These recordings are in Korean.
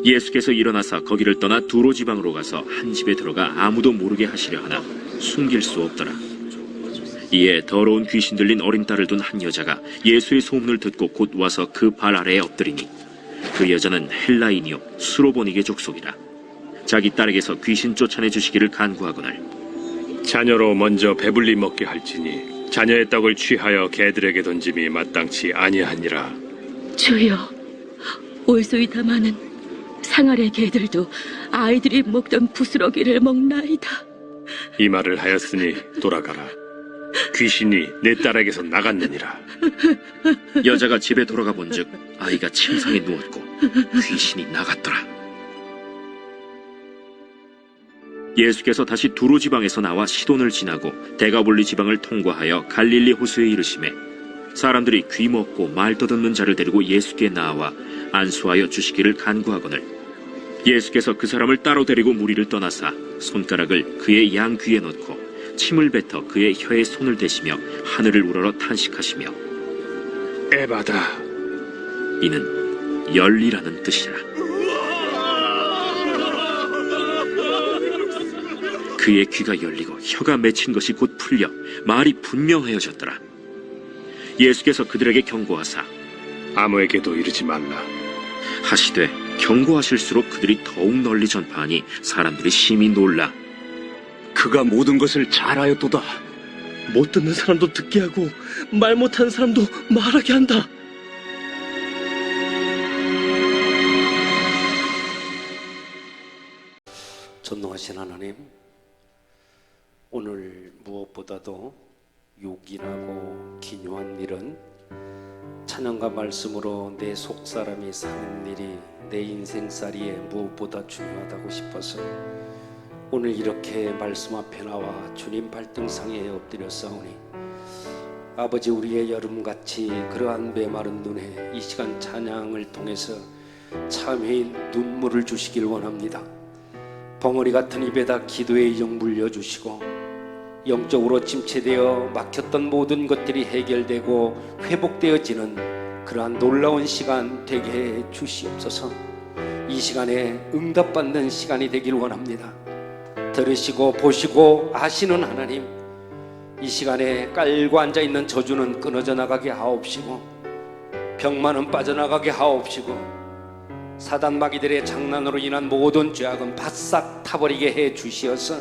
예수께서 일어나사 거기를 떠나 두로 지방으로 가서 한 집에 들어가 아무도 모르게 하시려 하나 숨길 수 없더라. 이에 더러운 귀신 들린 어린 딸을 둔 한 여자가 예수의 소문을 듣고 곧 와서 그 발 아래에 엎드리니, 그 여자는 헬라인이요 수로보니게 족속이라. 자기 딸에게서 귀신 쫓아내 주시기를 간구하거늘 자녀로 먼저 배불리 먹게 할지니 자녀의 떡을 취하여 개들에게 던짐이 마땅치 아니하니라. 주여, 올소이다마는 상아래 개들도 아이들이 먹던 부스러기를 먹나이다. 이 말을 하였으니 돌아가라. 귀신이 내 딸에게서 나갔느니라. 여자가 집에 돌아가 본즉 아이가 침상에 누웠고 귀신이 나갔더라. 예수께서 다시 두로 지방에서 나와 시돈을 지나고 데가볼리 지방을 통과하여 갈릴리 호수에 이르시매, 사람들이 귀 먹고 말 더듬는 자를 데리고 예수께 나와 안수하여 주시기를 간구하거늘 예수께서 그 사람을 따로 데리고 무리를 떠나사 손가락을 그의 양 귀에 넣고 침을 뱉어 그의 혀에 손을 대시며 하늘을 우러러 탄식하시며 에바다, 이는 열리라는 뜻이라. 그의 귀가 열리고 혀가 맺힌 것이 곧 풀려 말이 분명하여졌더라. 예수께서 그들에게 경고하사 아무에게도 이르지 말라. 하시되 경고하실수록 그들이 더욱 널리 전파하니 사람들이 심히 놀라 그가 모든 것을 잘하였도다. 못 듣는 사람도 듣게 하고 말 못하는 사람도 말하게 한다. 전능하신 하나님, 오늘 무엇보다도 요긴하고 기묘한 일은 찬양과 말씀으로 내 속사람이 사는 일이 내 인생살이에 무엇보다 중요하다고 싶어서 오늘 이렇게 말씀 앞에 나와 주님 발등상에 엎드려 싸우니, 아버지, 우리의 여름같이 그러한 메마른 눈에 이 시간 찬양을 통해서 참회의 눈물을 주시길 원합니다. 벙어리 같은 입에다 기도의 영 물려주시고 영적으로 침체되어 막혔던 모든 것들이 해결되고 회복되어지는 그러한 놀라운 시간 되게 해 주시옵소서. 이 시간에 응답받는 시간이 되길 원합니다. 들으시고 보시고 아시는 하나님, 이 시간에 깔고 앉아있는 저주는 끊어져 나가게 하옵시고 병만은 빠져나가게 하옵시고 사단 마귀들의 장난으로 인한 모든 죄악은 바싹 타버리게 해 주시어서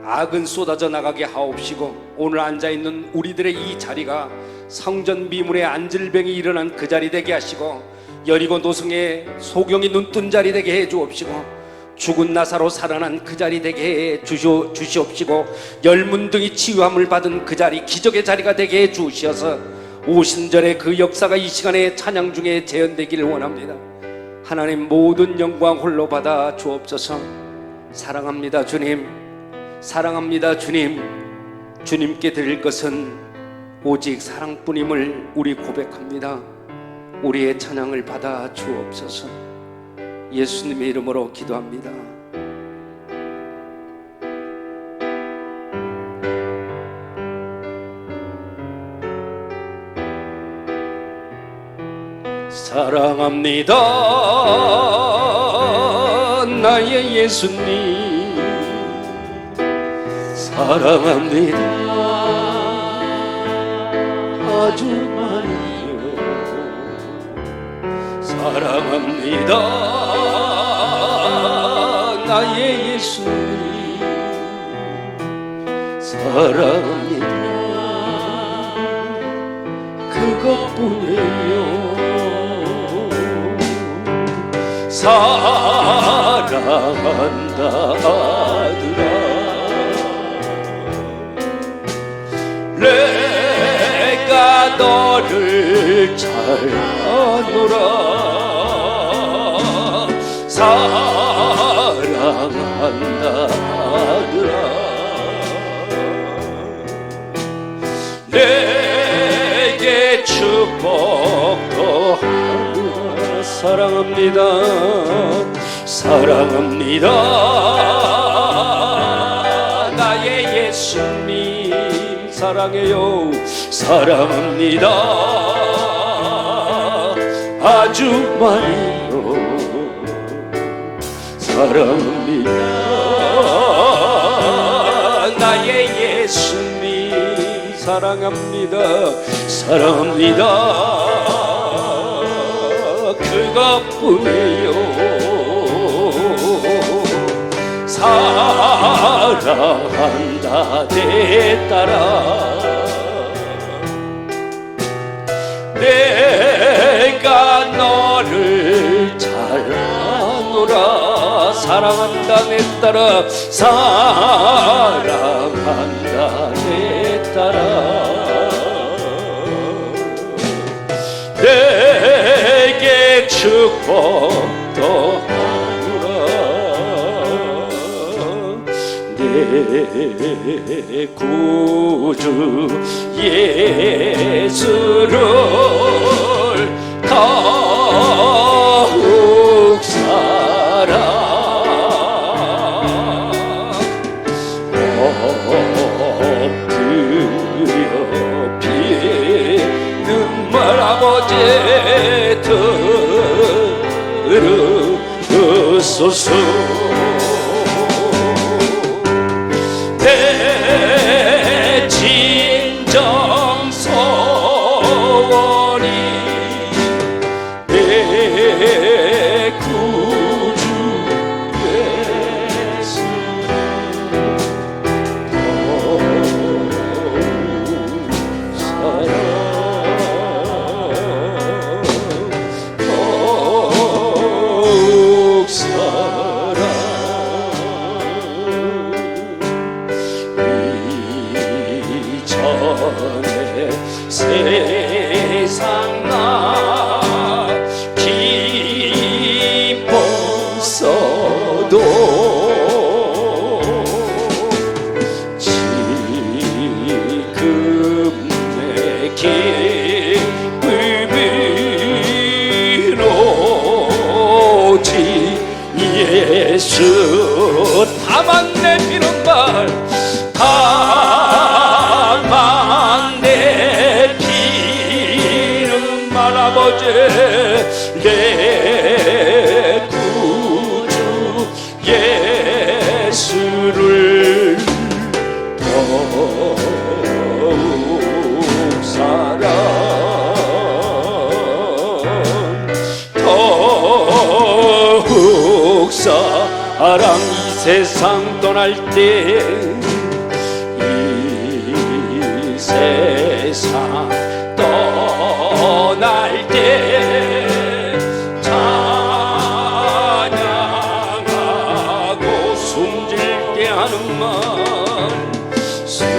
악은 쏟아져 나가게 하옵시고 오늘 앉아있는 우리들의 이 자리가 성전 미문에 안질병이 일어난 그 자리 되게 하시고 여리고 노성에 소경이 눈뜬 자리 되게 해 주옵시고 죽은 나사로 살아난 그 자리 되게 해 주시옵시고 열문등이 치유함을 받은 그 자리, 기적의 자리가 되게 해 주시어서 오순절의 그 역사가 이 시간에 찬양 중에 재현되기를 원합니다. 하나님, 모든 영광 홀로 받아 주옵소서. 사랑합니다 주님, 사랑합니다 주님. 주님께 드릴 것은 오직 사랑뿐임을 우리 고백합니다. 우리의 찬양을 받아 주옵소서. 예수님의 이름으로 기도합니다. 사랑합니다 나의 예수님, 사랑합니다 아주 많이요. 사랑합니다 나의 예수님, 사랑합니다 그것뿐이요. 사랑한다 아들아, 내가 너를 잘 아노라. 사랑한다 아들아, 내게 축복도 하노라. 사랑합니다 사랑합니다 나의 예수님, 사랑해요. 사랑합니다 아주 많이요. 사랑합니다. 나의 예수님 사랑합니다. 사랑합니다. 그것뿐이요. 사랑한다 내 딸아. 내가 너를 잘 아노라. 사랑한다 내 딸아. 사랑한다 내 딸아. 내게 축복도 하노라. 내 구주 예수를 더욱 사랑 엎드려 비는 말 아버지 들으소서. 내 진정 소원이 내 구주 예수 사랑 더욱 사랑 이전에 세상 나 기뻤어도 지금 내 기쁨이 오직 예수. 다만 내 비는 말 다만 내 비는 말 아버지 내 구주 예수를 더욱 사랑 더욱 사랑. 이 세상 떠날 때 이 세상 떠날 때 찬양하고 숨질게 하는 말 숨질게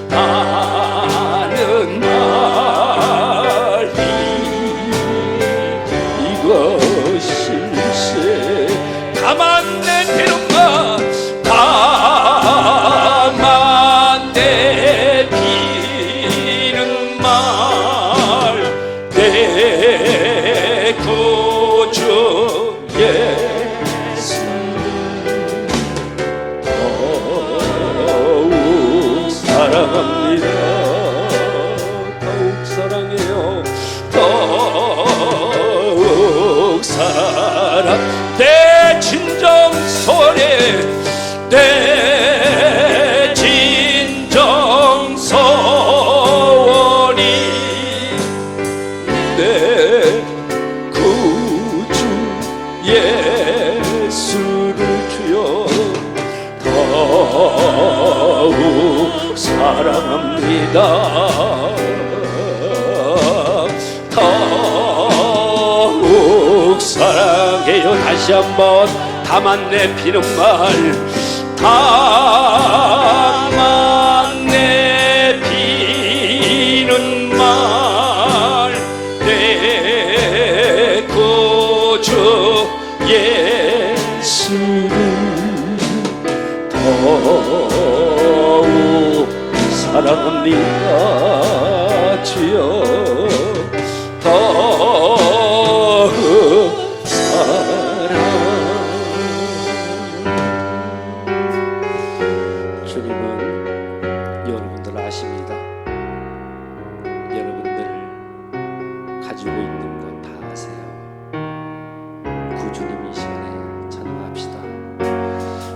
하는 말이 이것일세. 다만 내 비는가 다만 내 비는 말 내 구주 예수 더욱 사랑합니다. 더욱 사랑해요. 더욱 사랑. 내 진정 소원에 내 진정 소원이 내 구주 예수를 주여 더욱 사랑합니다. 더욱 사랑해요. 다시 한번 다만 내 비는 말 다만 내 비는 말 내 구주 예수를 더욱 사랑합니다. 주여 더욱 사랑. 주님은 여러분들 아십니다. 여러분들 가지고 있는 것 다 아세요.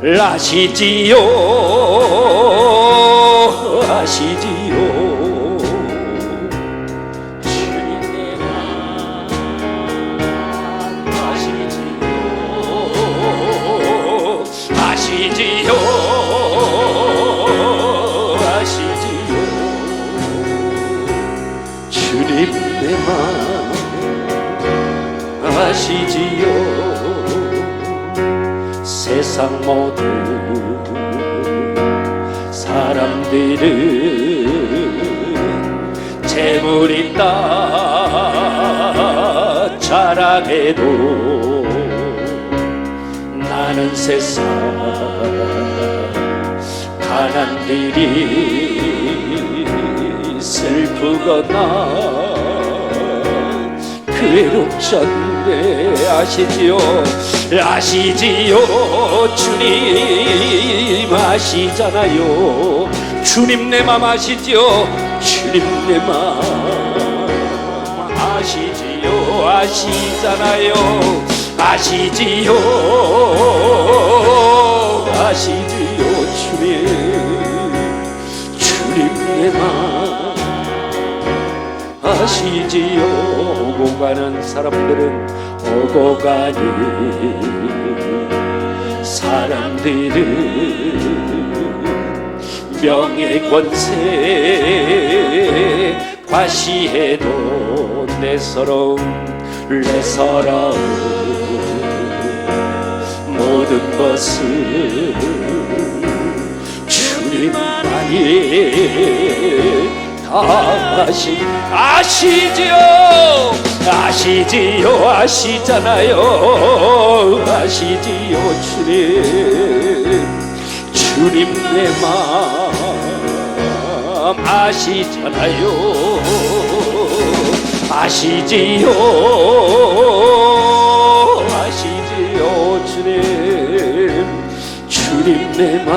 아시지요 아시지요 주님의 맘 아시지요 아시지요 아시지요 주님의 맘 아시지요 세상 모든 사람들은 재물 있다 자랑해도 나는 세상 가난들이 슬프거나 괴롭지 않네 아시지요 아시지요 주님 아시잖아요 주님 내 맘 아시지요 주님 내 맘 아시지요 아시잖아요 아시지요 아시지요 주님 내 맘 아시지요 오고 가는 사람들은 오고 가는 사람들은 명예 권세 과시해도 내 서러움 모든 것은 주님만이 아시지요 아시지요 아시잖아요 아시지요 주님 내 맘 아시잖아요 아시지요 아시지요 주님 내 맘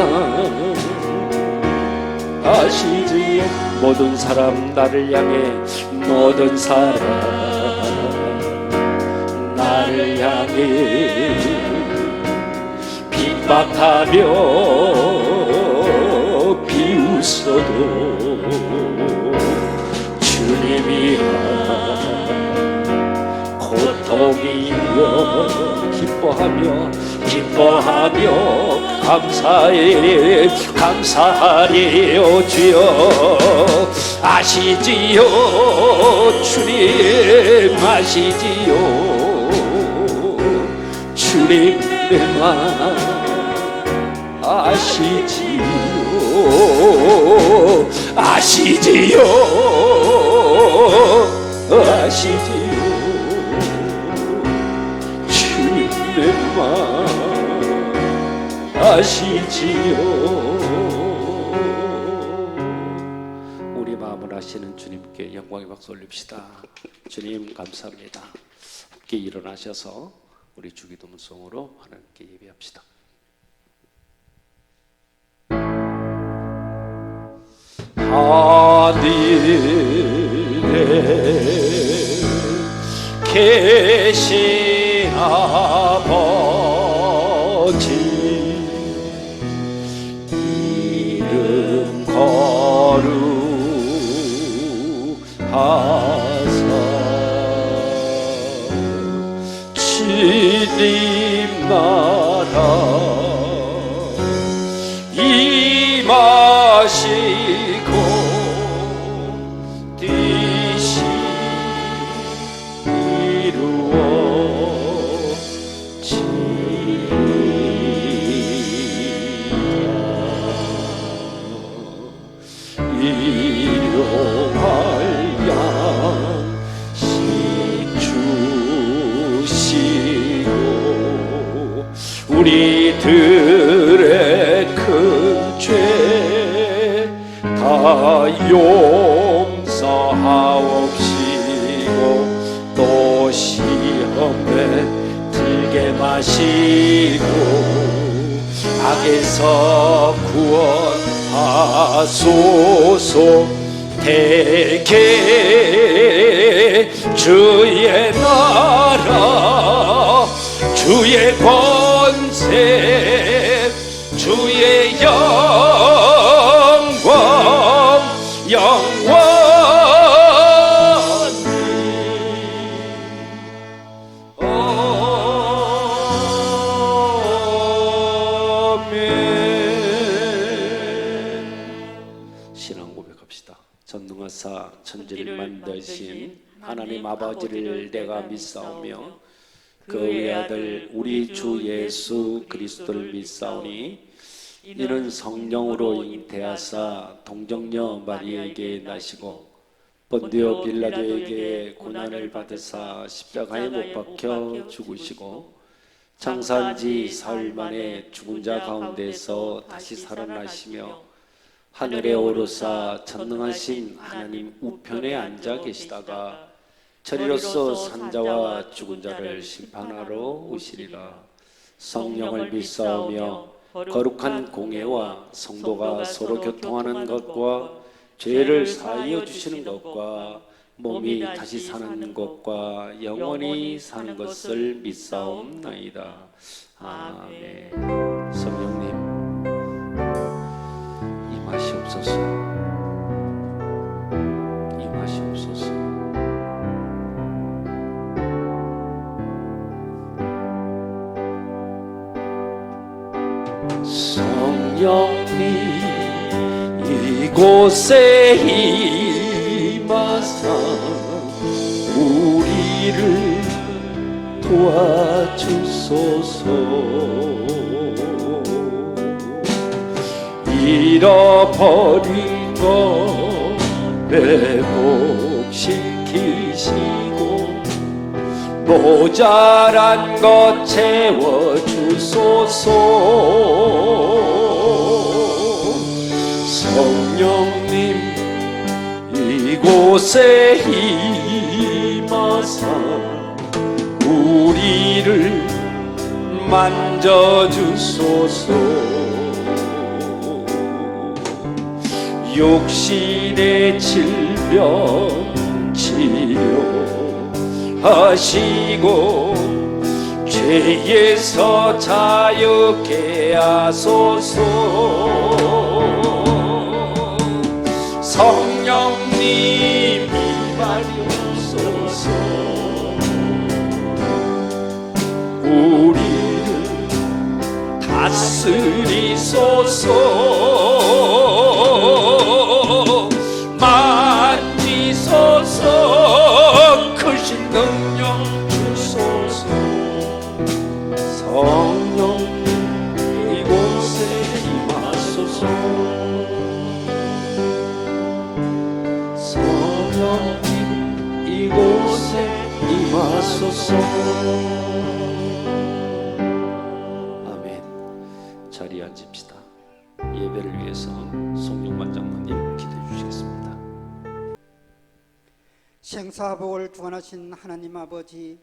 아시지요 모든 사람 나를 향해 모든 사람 나를 향해 핍박하며 비웃어도 주님이야 고통이여 기뻐하며 감사하리요 주여 아시지요 주님 아시지요 주님 내 맘 아시지요 아시지요 주님 내 맘 아시지요 우리 마음을 아시는 주님께 영광의 박수 올립시다. 주님 감사합니다. 함께 일어나셔서 우리 주기도문송으로 하나님께 예배합시다. 하늘에 계신 아버지 이름 거룩하사 주님 나라 임하시고 뜻이 일용할 양식 주시고 우리들의 큰 죄 다 용서하옵시고 또 시험에 들게 마시고 악에서 구원하소서. 대개 주의 나라 주의 권세 주의 영광 영원히 아멘. 신앙 고백합시다. 전능하사 천지를 만드신 하나님 아버지를 내가 믿사오며 그 외아들 우리 주 예수 그리스도를 믿사오니 이는 성령으로 잉태하사 동정녀 마리에게 나시고 본디오 빌라도에게 고난을 받으사 십자가에 못 박혀 죽으시고 장사한 지 사흘 만에 죽은 자 가운데서 다시 살아나시며 하늘에 오르사 전능하신 하나님 우편에 앉아 계시다가 저리로서 산자와 죽은 자를 심판하러 오시리라. 성령을 믿사오며 거룩한 공예와 성도가 서로 교통하는 것과 죄를 사하여 주시는 것과 몸이 다시 사는 것과 영원히 사는 것을 믿사옵나이다. 아멘. 성령님 임하시옵소서. 임하시옵소서. 성령님 이곳에 임하사 우리를 도와주소서. 잃어버린 것 회복시키시고 모자란 것 채워주소서. 성령님 이곳에 임하사 우리를 만져주소서. 육신의 질병 치료하시고 죄에서 자유케 하소서. 성령님 임하옵소서. 우리를 다스리소서. 만지소서. 크신 능력 주소서. 성령님 이곳에 임하소서. 성령님 이곳에 임하소서. 아멘. 자리에 앉읍시다. 예배를 위해서 송영만 장로님 기도해 주시겠습니다. 생사복을 주관하신 하나님 아버지,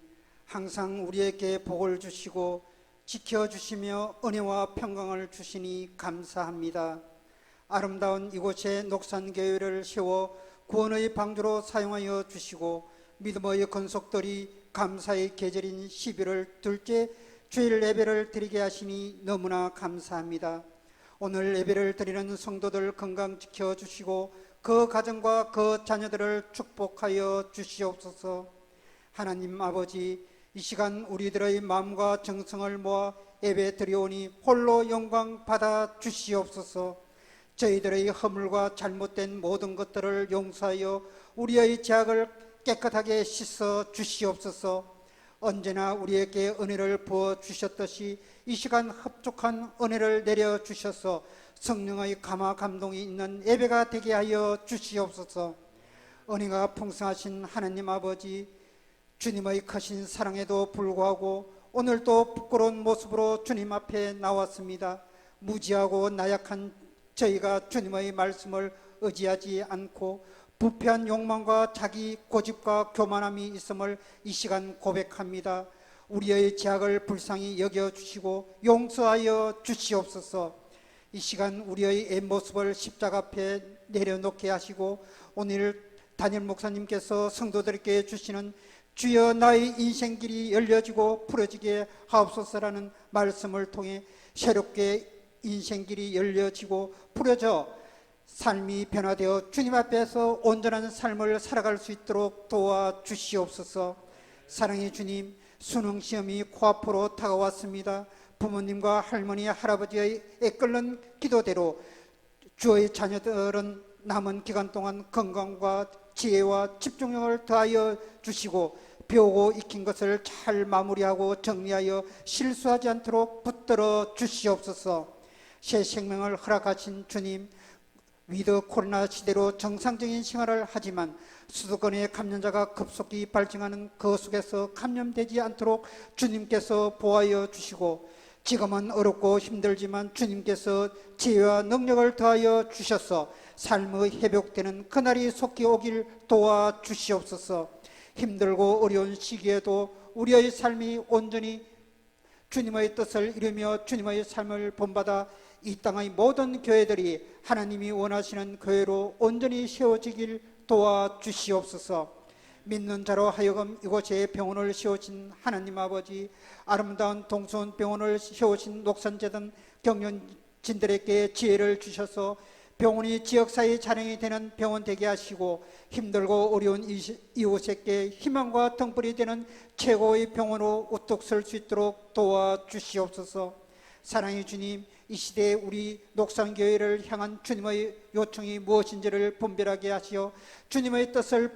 항상 우리에게 복을 주시고 지켜주시며 은혜와 평강을 주시니 감사합니다. 아름다운 이곳에 녹산교회를 세워 구원의 방주로 사용하여 주시고 믿음의 건속들이 감사의 계절인 11월 둘째 주일 예배를 드리게 하시니 너무나 감사합니다. 오늘 예배를 드리는 성도들 건강 지켜주시고 그 가정과 그 자녀들을 축복하여 주시옵소서. 하나님 아버지, 이 시간 우리들의 마음과 정성을 모아 예배 드리오니 홀로 영광 받아 주시옵소서. 저희들의 허물과 잘못된 모든 것들을 용서하여 우리의 죄악을 깨끗하게 씻어 주시옵소서. 언제나 우리에게 은혜를 부어 주셨듯이 이 시간 흡족한 은혜를 내려 주셔서 성령의 감화 감동이 있는 예배가 되게 하여 주시옵소서. 은혜가 풍성하신 하나님 아버지, 주님의 크신 사랑에도 불구하고 오늘도 부끄러운 모습으로 주님 앞에 나왔습니다. 무지하고 나약한 저희가 주님의 말씀을 의지하지 않고 부패한 욕망과 자기 고집과 교만함이 있음을 이 시간 고백합니다. 우리의 죄악을 불쌍히 여겨주시고 용서하여 주시옵소서. 이 시간 우리의 옛모습을 십자가 앞에 내려놓게 하시고 오늘 담임 목사님께서 성도들에게 주시는 주여 나의 인생길이 열려지고 풀어지게 하옵소서라는 말씀을 통해 새롭게 인생길이 열려지고 풀어져 삶이 변화되어 주님 앞에서 온전한 삶을 살아갈 수 있도록 도와주시옵소서. 사랑의 주님, 수능시험이 코앞으로 다가왔습니다. 부모님과 할머니, 할아버지의 애끓는 기도대로 주의 자녀들은 남은 기간 동안 건강과 지혜와 집중력을 더하여 주시고 배우고 익힌 것을 잘 마무리하고 정리하여 실수하지 않도록 붙들어 주시옵소서. 새 생명을 허락하신 주님, 위드 코로나 시대로 정상적인 생활을 하지만 수도권의 감염자가 급속히 발생하는 그 속에서 감염되지 않도록 주님께서 보호하여 주시고, 지금은 어렵고 힘들지만 주님께서 지혜와 능력을 더하여 주셔서 삶의 회복되는 그날이 속히 오길 도와주시옵소서. 힘들고 어려운 시기에도 우리의 삶이 온전히 주님의 뜻을 이루며 주님의 삶을 본받아 이 땅의 모든 교회들이 하나님이 원하시는 교회로 온전히 세워지길 도와주시옵소서. 믿는 자로 하여금 이곳에 병원을 세우신 하나님 아버지, 아름다운 동수원병원을 세우신 녹산재단 경영진들에게 지혜를 주셔서 병원이 지역사회 자랑이 되는 병원 되게 하시고, 힘들고 어려운 이웃에게 희망과 등불이 되는 최고의 병원으로 우뚝 설 수 있도록 도와주시옵소서. 사랑의 주님, 이 시대에 우리 녹산교회를 향한 주님의 요청이 무엇인지를 분별하게 하시어 주님의 뜻을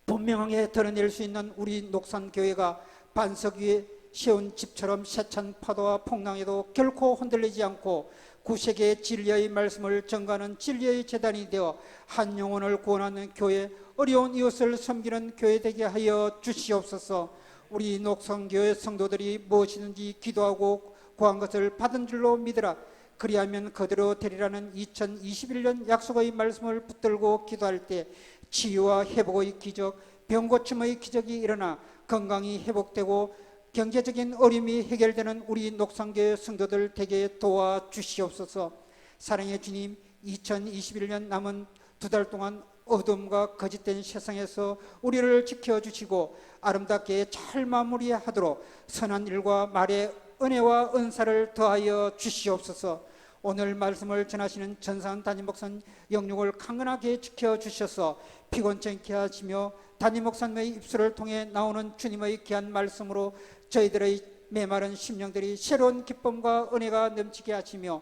분명하게 드러낼 수 있는 우리 녹산교회가 반석 위에 세운 집처럼 세찬 파도와 풍랑에도 결코 흔들리지 않고 구세계의 진리의 말씀을 전가하는 진리의 재단이 되어 한 영혼을 구원하는 교회, 어려운 이웃을 섬기는 교회 되게 하여 주시옵소서. 우리 녹산교회 성도들이 무엇이든지 기도하고 구한 것을 받은 줄로 믿으라. 그리하면 그대로 되리라는 2021년 약속의 말씀을 붙들고 기도할 때 치유와 회복의 기적, 병고침의 기적이 일어나 건강이 회복되고 경제적인 어려움이 해결되는 우리 녹산교회 성도들 되게 도와주시옵소서. 사랑의 주님, 2021년 남은 2달 동안 어둠과 거짓된 세상에서 우리를 지켜주시고 아름답게 잘 마무리하도록 선한 일과 말의 은혜와 은사를 더하여 주시옵소서. 오늘 말씀을 전하시는 전산 담임 목사님 영육을 강건하게 지켜주셔서 피곤치 않게 하시며 담임 목사님의 입술을 통해 나오는 주님의 귀한 말씀으로 저희들의 메마른 심령들이 새로운 기쁨과 은혜가 넘치게 하시며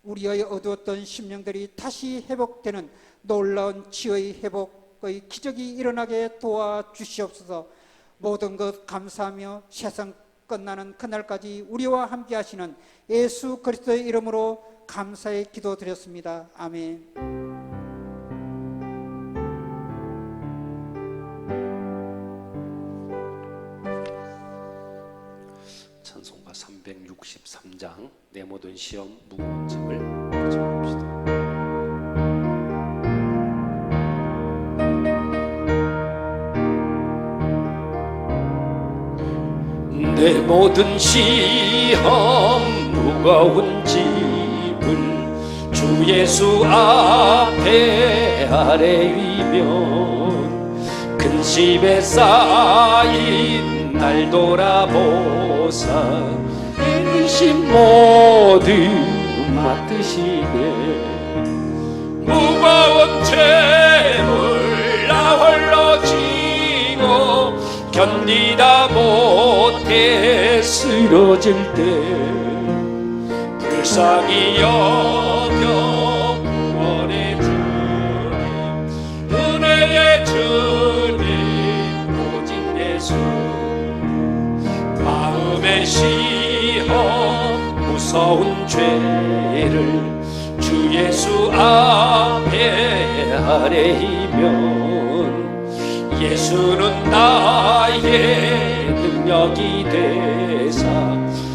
우리의 어두웠던 심령들이 다시 회복되는 놀라운 치유의 회복의 기적이 일어나게 도와주시옵소서. 모든 것 감사하며 세상 끝나는 그날까지 우리와 함께 하시는 예수 그리스도의 이름으로 감사의 기도 드렸습니다. 아멘. 찬송가 363장 내 모든 시험 무거운 짐을 가져봅시다. 내 모든 시험 무거운 짐을 주 예수 앞에 아래 위면 근심에 쌓인 날 돌아보사 내 근심 모두 맡으시네. 무거운 죄물 나 홀로 지고 견디다 못해 쓰러질 때 불쌍히 여겨 구원의 주님, 은혜의 주님 오직 예수. 마음의 시험 무서운 죄를 주 예수 앞에 아뢰이면 예수는 나의 능력이 되사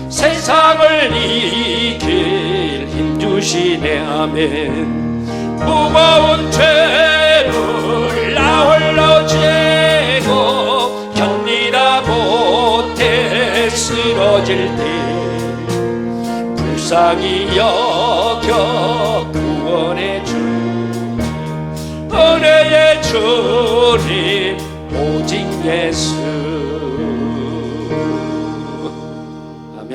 세상을 이길 힘 주시네. 아멘. 무거운 죄를 나 홀로 지고 견디다 못해 쓰러질 때 불쌍히 여겨 구원의 주, 은혜의 주님 오직 예수. 아멘.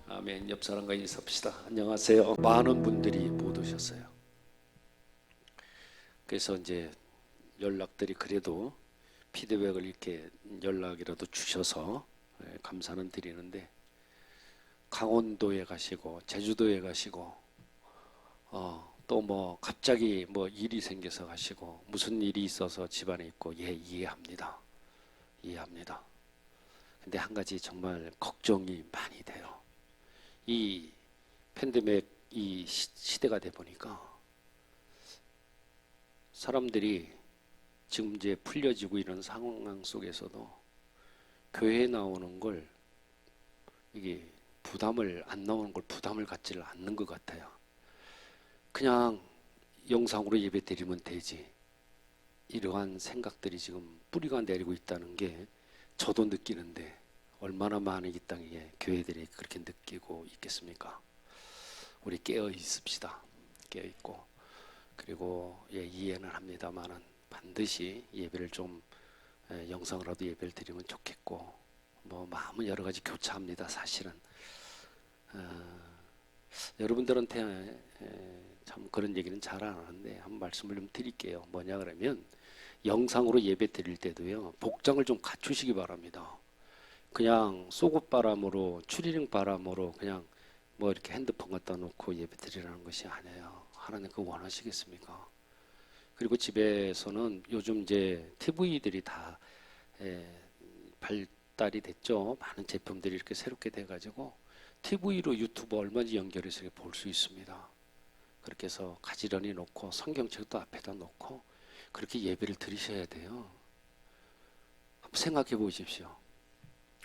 아멘. 아멘. 옆 사람과 인사합시다. 안녕하세요. 많은 분들이 못 오셨어요. 그래서 이제 연락들이 그래도 피드백을 이렇게 연락이라도 주셔서 감사는 드리는데, 강원도에 가시고 제주도에 가시고 또 뭐 갑자기 뭐 일이 생겨서 가시고 무슨 일이 있어서 집안에 있고, 예, 이해합니다. 근데 한 가지 정말 걱정이 많이 돼요. 이 팬데믹 이 시대가 돼 보니까 사람들이 지금 이제 풀려지고 이런 상황 속에서도 교회에 나오는 걸, 이게 부담을 안 나오는 걸 부담을 갖지를 않는 것 같아요. 그냥 영상으로 예배 드리면 되지, 이러한 생각들이 지금 뿌리가 내리고 있다는 게 저도 느끼는데, 얼마나 많은 이 땅에 교회들이 그렇게 느끼고 있겠습니까? 우리 깨어 있읍시다. 깨어 있고, 그리고 이해는 합니다만은 반드시 예배를 좀 영상으로도 예배를 드리면 좋겠고, 뭐 마음은 여러 가지 교차합니다. 사실은 여러분들한테 참 그런 얘기는 잘 안 하는데 한 말씀을 좀 드릴게요. 뭐냐 그러면, 영상으로 예배 드릴 때도요, 복장을 좀 갖추시기 바랍니다. 그냥 속옷바람으로, 추리닝 바람으로 그냥 뭐 이렇게 핸드폰 갖다 놓고 예배 드리라는 것이 아니에요. 하나님 그거 원하시겠습니까? 그리고 집에서는 요즘 이제 TV들이 다 발달이 됐죠. 많은 제품들이 이렇게 새롭게 돼가지고 TV로 유튜브 얼마든지 연결해서 볼 수 있습니다. 그렇게 해서 가지런히 놓고 성경책도 앞에다 놓고 그렇게 예배를 드리셔야 돼요. 한번 생각해 보십시오.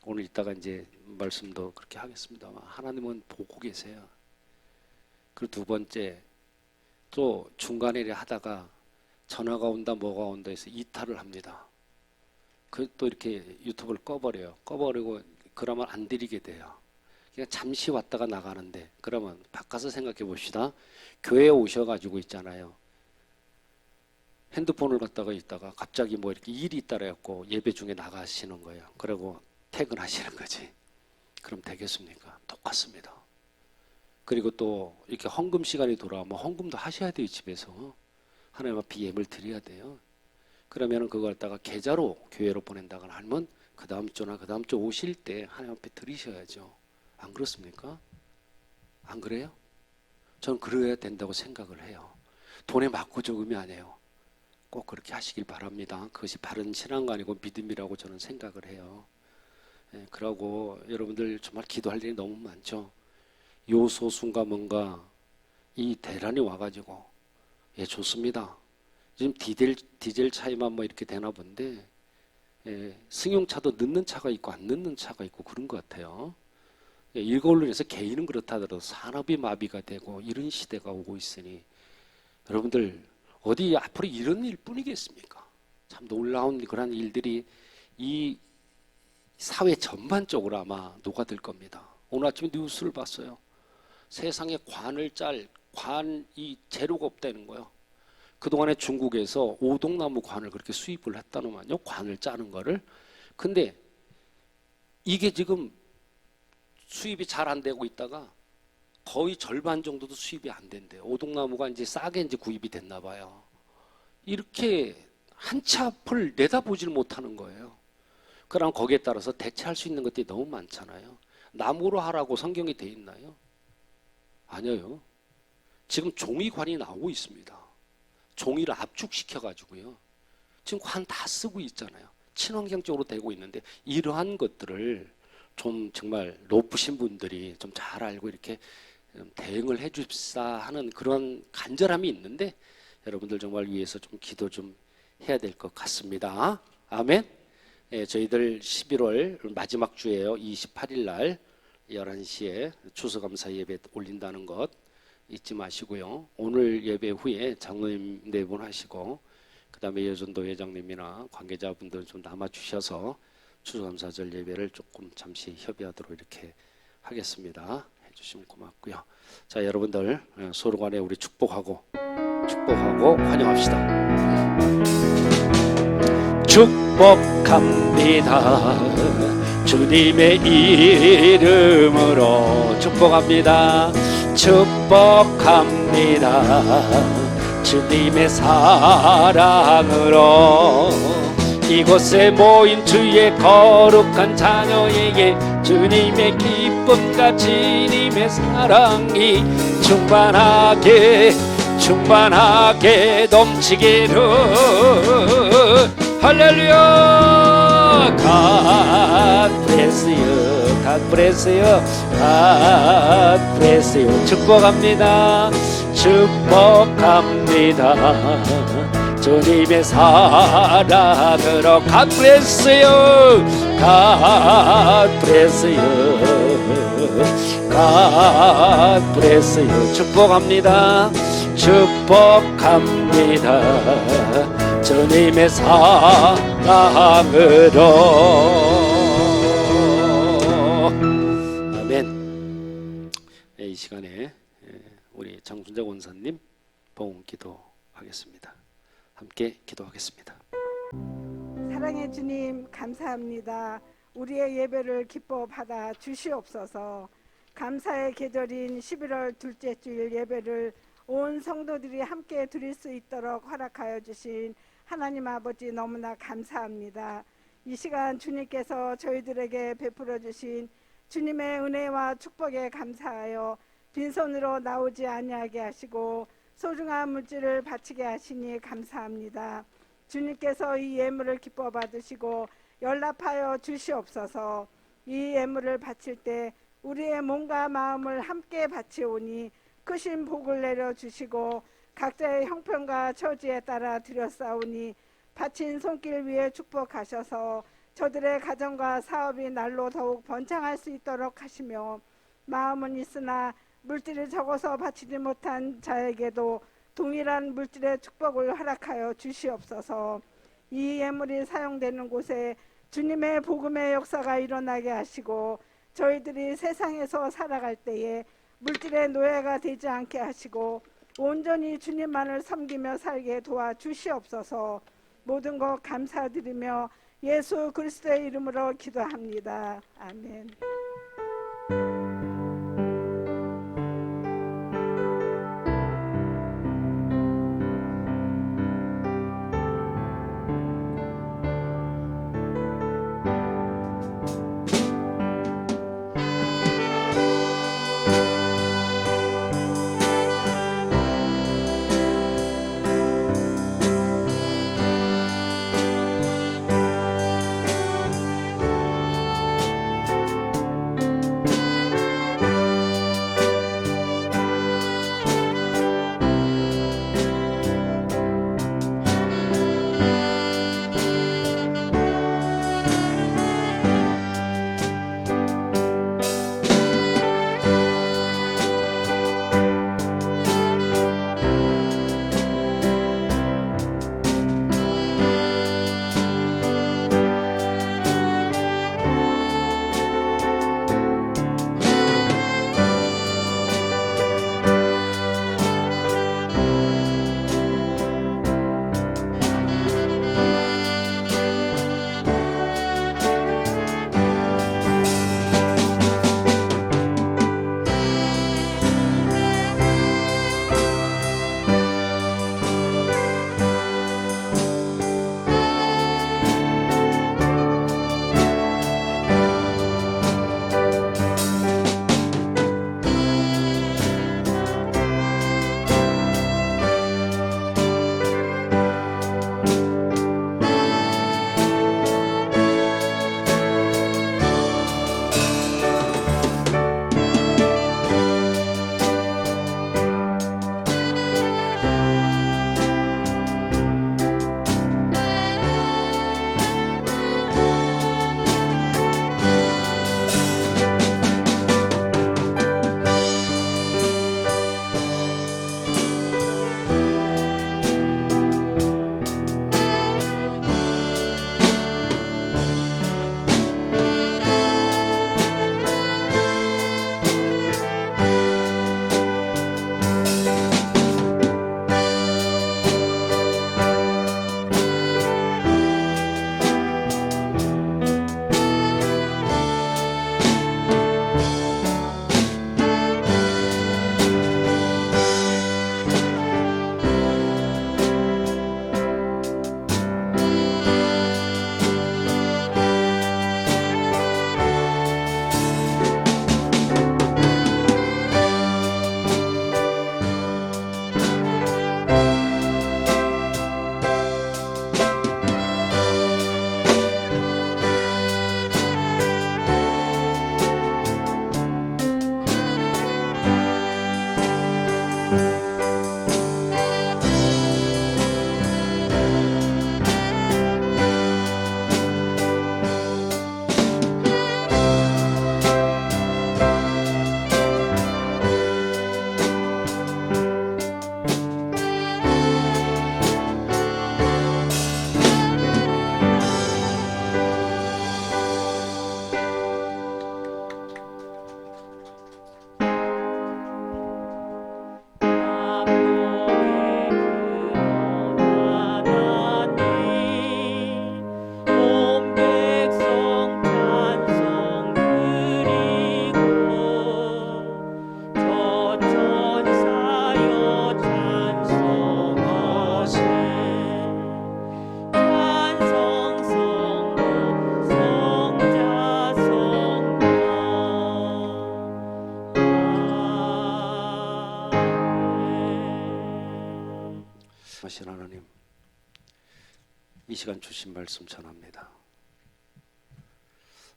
오늘 이따가 이제 말씀도 그렇게 하겠습니다만, 하나님은 보고 계세요. 그리고 두 번째, 또 중간에 하다가 전화가 온다 뭐가 온다 해서 이탈을 합니다. 그 또 이렇게 유튜브를 꺼버려요. 꺼버리고 그러면 안 드리게 돼요. 그냥 잠시 왔다가 나가는데, 그러면 바꿔서 생각해 봅시다. 교회에 오셔가지고 있잖아요. 핸드폰을 갖다가 있다가 갑자기 뭐 이렇게 일이 있다라 해갖고 예배 중에 나가시는 거예요. 그리고 퇴근하시는 거지. 그럼 되겠습니까? 똑같습니다. 그리고 또 이렇게 헌금 시간이 돌아오면 헌금도 하셔야 돼요. 집에서 하나님 앞에 예배를 드려야 돼요. 그러면은 그걸 갖다가 계좌로 교회로 보낸다거나 하면 그 다음 주나 그 다음 주 오실 때 하나님 앞에 드리셔야죠. 안 그렇습니까? 안 그래요? 저는 그래야 된다고 생각을 해요. 돈에 맞고 적음이 아니에요. 꼭 그렇게 하시길 바랍니다. 그것이 바른 신앙가 아니고 믿음이라고 저는 생각을 해요. 그러고 여러분들 정말 기도할 일이 너무 많죠. 요소순가 뭔가 이 대란이 와가지고, 좋습니다. 지금 디젤 차이만 뭐 이렇게 되나 본데, 승용차도 늦는 차가 있고 안 늦는 차가 있고 그런 것 같아요. 이걸로 인해서 개인은 그렇다 하더라도 산업이 마비가 되고 이런 시대가 오고 있으니, 여러분들 어디 앞으로 이런 일 뿐이겠습니까? 참 놀라운 그런 일들이 이 사회 전반적으로 아마 녹아들 겁니다. 오늘 아침에 뉴스를 봤어요. 세상에 관이 재료가 없다는 거예요. 그동안에 중국에서 오동나무 관을 그렇게 수입을 했다는만요. 관을 짜는 거를. 근데 이게 지금 수입이 잘 안 되고 있다가 거의 절반 정도도 수입이 안 된대요. 오동나무가 이제 싸게 이제 구입이 됐나 봐요. 이렇게 한 치 앞을 내다보질 못하는 거예요. 그럼 거기에 따라서 대체할 수 있는 것들이 너무 많잖아요. 나무로 하라고 성경이 돼 있나요? 아니에요. 지금 종이관이 나오고 있습니다. 종이를 압축시켜 가지고요. 지금 관 다 쓰고 있잖아요. 친환경적으로 되고 있는데, 이러한 것들을 좀 정말 높으신 분들이 좀 잘 알고 이렇게 대응을 해줍사 하는 그런 간절함이 있는데, 여러분들 정말 위해서 좀 기도 좀 해야 될 것 같습니다. 아멘. 저희들 11월 마지막 주에요. 28일 날 11시에 추수감사 예배 올린다는 것 잊지 마시고요. 오늘 예배 후에 장로님 4분 하시고, 그 다음에 여전도 회장님이나 관계자분들 좀 남아주셔서 추수감사절 예배를 조금 잠시 협의하도록 이렇게 하겠습니다. 해주시면 고맙고요. 자, 여러분들 서로 간에 우리 축복하고 환영합시다. 축복합니다. 주님의 이름으로 축복. 축복합니다. 축복합니다. 주님의 사랑으로 이곳에 모인 주의 거룩한 자녀에게 주님의 기쁨과 주님의 사랑이 충만하게 넘치기를. 할렐루야. God bless you, God bless you, God bless you. 축복합니다. 축복합니다. 주님의 사랑으로 God bless you, God bless you, God bless you. 축복합니다. 축복합니다. 주님의 사랑으로. 아멘. 이 시간에 우리 장순자 원사님 봉 기도하겠습니다. 함께 기도하겠습니다. 사랑의 주님, 감사합니다. 우리의 예배를 기뻐 받아 주시옵소서. 감사의 계절인 11월 둘째 주일 예배를 온 성도들이 함께 드릴 수 있도록 허락하여 주신 하나님 아버지 너무나 감사합니다. 이 시간 주님께서 저희들에게 베풀어 주신 주님의 은혜와 축복에 감사하여 빈손으로 나오지 아니하게 하시고 소중한 물질을 바치게 하시니 감사합니다. 주님께서 이 예물을 기뻐 받으시고 연락하여 주시옵소서. 이 예물을 바칠 때 우리의 몸과 마음을 함께 바치오니 크신 복을 내려주시고 각자의 형편과 처지에 따라 드렸사오니 바친 손길 위에 축복하셔서 저들의 가정과 사업이 날로 더욱 번창할 수 있도록 하시며 마음은 있으나 물질이 적어서 바치지 못한 자에게도 동일한 물질의 축복을 허락하여 주시옵소서. 이 예물이 사용되는 곳에 주님의 복음의 역사가 일어나게 하시고 저희들이 세상에서 살아갈 때에 물질의 노예가 되지 않게 하시고 온전히 주님만을 섬기며 살게 도와주시옵소서. 모든 것 감사드리며 예수 그리스도의 이름으로 기도합니다. 아멘. 하신 하나님, 이 시간 주신 말씀 전합니다.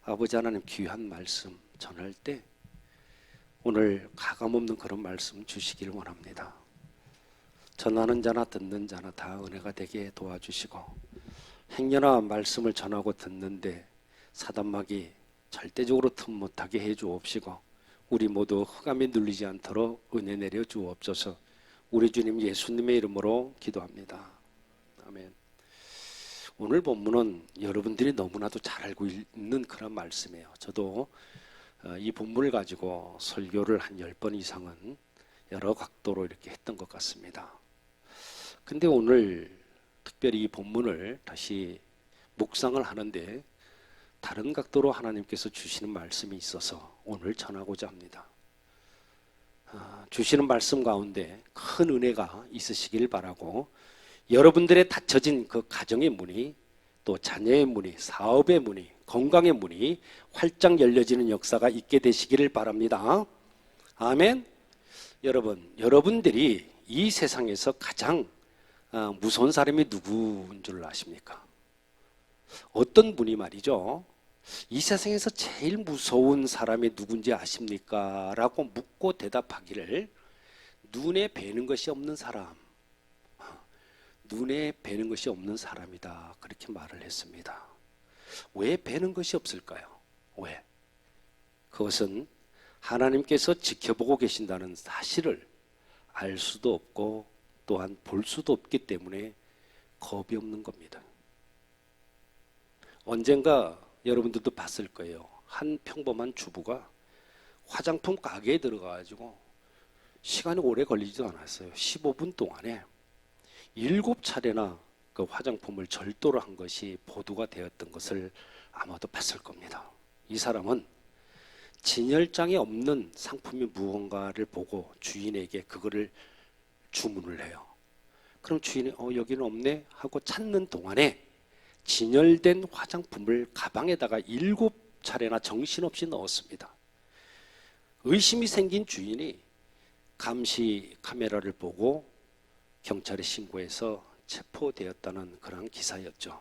아버지 하나님, 귀한 말씀 전할 때 오늘 가감없는 그런 말씀 주시기를 원합니다. 전하는 자나 듣는 자나 다 은혜가 되게 도와주시고, 행여나 말씀을 전하고 듣는데 사단막이 절대적으로 틈 못하게 해주옵시고, 우리 모두 흑암에 눌리지 않도록 은혜 내려 주옵소서. 우리 주님 예수님의 이름으로 기도합니다. 아멘. 오늘 본문은 여러분들이 너무나도 잘 알고 있는 그런 말씀이에요. 저도 이 본문을 가지고 설교를 한 10번 이상은 여러 각도로 이렇게 했던 것 같습니다. 근데 오늘 특별히 이 본문을 다시 묵상을 하는데 다른 각도로 하나님께서 주시는 말씀이 있어서 오늘 전하고자 합니다. 주시는 말씀 가운데 큰 은혜가 있으시길 바라고, 여러분들의 닫혀진 그 가정의 문이, 또 자녀의 문이, 사업의 문이, 건강의 문이 활짝 열려지는 역사가 있게 되시기를 바랍니다. 아멘. 여러분들이 이 세상에서 가장 무서운 사람이 누구인 줄 아십니까? 어떤 분이 말이죠, 이 세상에서 제일 무서운 사람이 누군지 아십니까? 라고 묻고 대답하기를, 눈에 뵈는 것이 없는 사람, 눈에 뵈는 것이 없는 사람이다, 그렇게 말을 했습니다. 왜 뵈는 것이 없을까요? 왜? 그것은 하나님께서 지켜보고 계신다는 사실을 알 수도 없고 또한 볼 수도 없기 때문에 겁이 없는 겁니다. 언젠가 여러분들도 봤을 거예요. 한 평범한 주부가 화장품 가게에 들어가가지고 시간이 오래 걸리지도 않았어요. 15분 동안에 7차례나 그 화장품을 절도를 한 것이 보도가 되었던 것을 아마도 봤을 겁니다. 이 사람은 진열장에 없는 상품이 무언가를 보고 주인에게 그거를 주문을 해요. 그럼 주인이 여기는 없네 하고 찾는 동안에 진열된 화장품을 가방에다가 7차례나 정신없이 넣었습니다. 의심이 생긴 주인이 감시 카메라를 보고 경찰에 신고해서 체포되었다는 그런 기사였죠.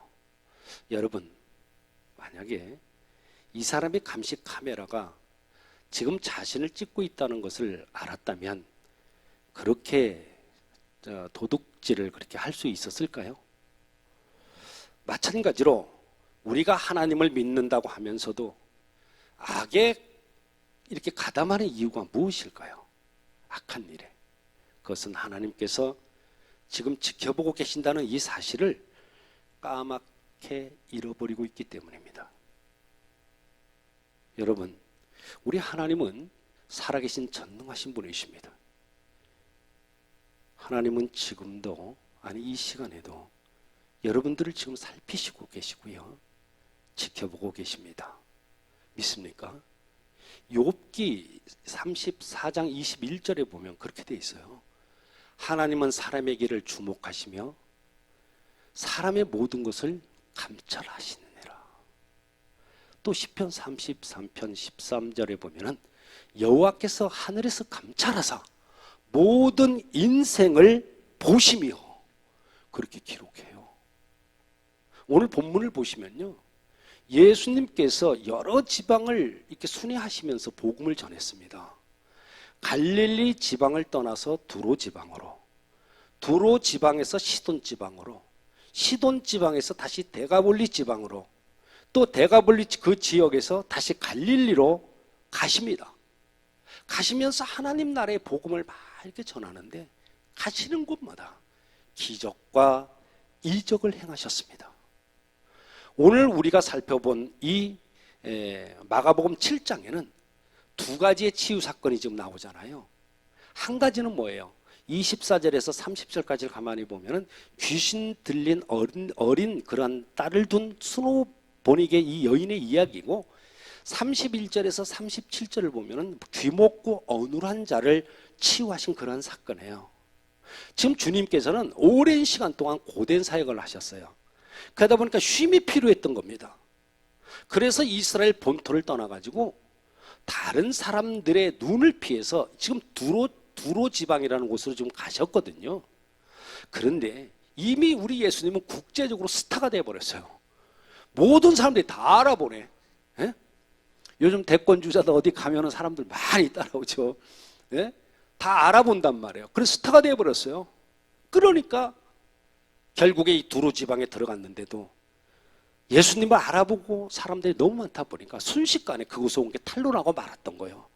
여러분, 만약에 이 사람의 감시 카메라가 지금 자신을 찍고 있다는 것을 알았다면 그렇게 도둑질을 그렇게 할 수 있었을까요? 마찬가지로 우리가 하나님을 믿는다고 하면서도 악에 이렇게 가담하는 이유가 무엇일까요? 악한 일에. 그것은 하나님께서 지금 지켜보고 계신다는 이 사실을 까맣게 잃어버리고 있기 때문입니다. 여러분, 우리 하나님은 살아계신 전능하신 분이십니다. 하나님은 지금도, 아니 이 시간에도 여러분들을 지금 살피시고 계시고요, 지켜보고 계십니다. 믿습니까? 욥기 34장 21절에 보면 그렇게 돼 있어요. 하나님은 사람의 길을 주목하시며 사람의 모든 것을 감찰하시느니라. 또 시편 33편 13절에 보면은 여호와께서 하늘에서 감찰하사 모든 인생을 보시며, 그렇게 기록해요. 오늘 본문을 보시면요, 예수님께서 여러 지방을 이렇게 순회하시면서 복음을 전했습니다. 갈릴리 지방을 떠나서 두로 지방으로, 두로 지방에서 시돈 지방으로, 시돈 지방에서 다시 데가볼리 지방으로, 또 데가볼리 그 지역에서 다시 갈릴리로 가십니다. 가시면서 하나님 나라의 복음을 막 이렇게 전하는데 가시는 곳마다 기적과 이적을 행하셨습니다. 오늘 우리가 살펴본 이 마가복음 7장에는 두 가지의 치유 사건이 지금 나오잖아요. 한 가지는 뭐예요? 24절에서 30절까지를 가만히 보면은 귀신 들린 어린 그러한 딸을 둔 수노보닉의 이 여인의 이야기고, 31절에서 37절을 보면은 귀먹고 어눌한 자를 치유하신 그러한 사건이에요. 지금 주님께서는 오랜 시간 동안 고된 사역을 하셨어요. 그러다 보니까 쉼이 필요했던 겁니다. 그래서 이스라엘 본토를 떠나가지고 다른 사람들의 눈을 피해서 지금 두로 지방이라는 곳으로 지금 가셨거든요. 그런데 이미 우리 예수님은 국제적으로 스타가 되어버렸어요. 모든 사람들이 다 알아보네. 예? 요즘 대권 주자들 어디 가면은 사람들 많이 따라오죠. 예? 다 알아본단 말이에요. 그래서 스타가 되어버렸어요. 그러니까 결국에 이 두로 지방에 들어갔는데도 예수님을 알아보고 사람들이 너무 많다 보니까 순식간에 그곳에 온 게 탄로나고 말았던 거예요.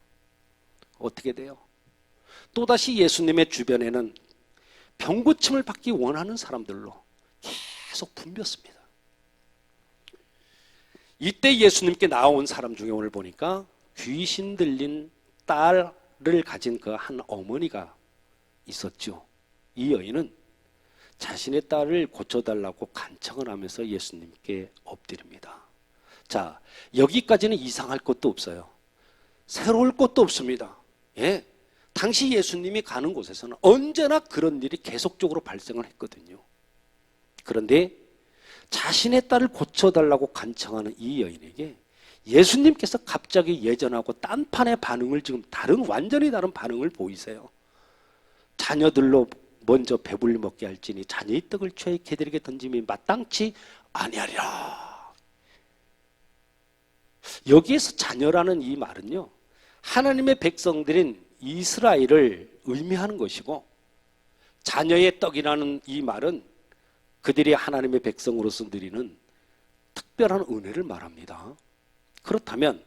어떻게 돼요? 또다시 예수님의 주변에는 병고침을 받기 원하는 사람들로 계속 붐볐습니다. 이때 예수님께 나온 사람 중에 오늘 보니까 귀신 들린 딸을 가진 그 한 어머니가 있었죠. 이 여인은 자신의 딸을 고쳐달라고 간청을 하면서 예수님께 엎드립니다. 자, 여기까지는 이상할 것도 없어요. 새로울 것도 없습니다. 예, 당시 예수님이 가는 곳에서는 언제나 그런 일이 계속적으로 발생을 했거든요. 그런데 자신의 딸을 고쳐달라고 간청하는 이 여인에게 예수님께서 갑자기 예전하고 딴판의 반응을 지금 완전히 다른 반응을 보이세요. 자녀들로 먼저 배불리 먹게 할지니 자녀의 떡을 취하여 개들에게 던짐이 마땅치 아니하리라. 여기에서 자녀라는 이 말은요, 하나님의 백성들인 이스라엘을 의미하는 것이고, 자녀의 떡이라는 이 말은 그들이 하나님의 백성으로서 누리는 특별한 은혜를 말합니다. 그렇다면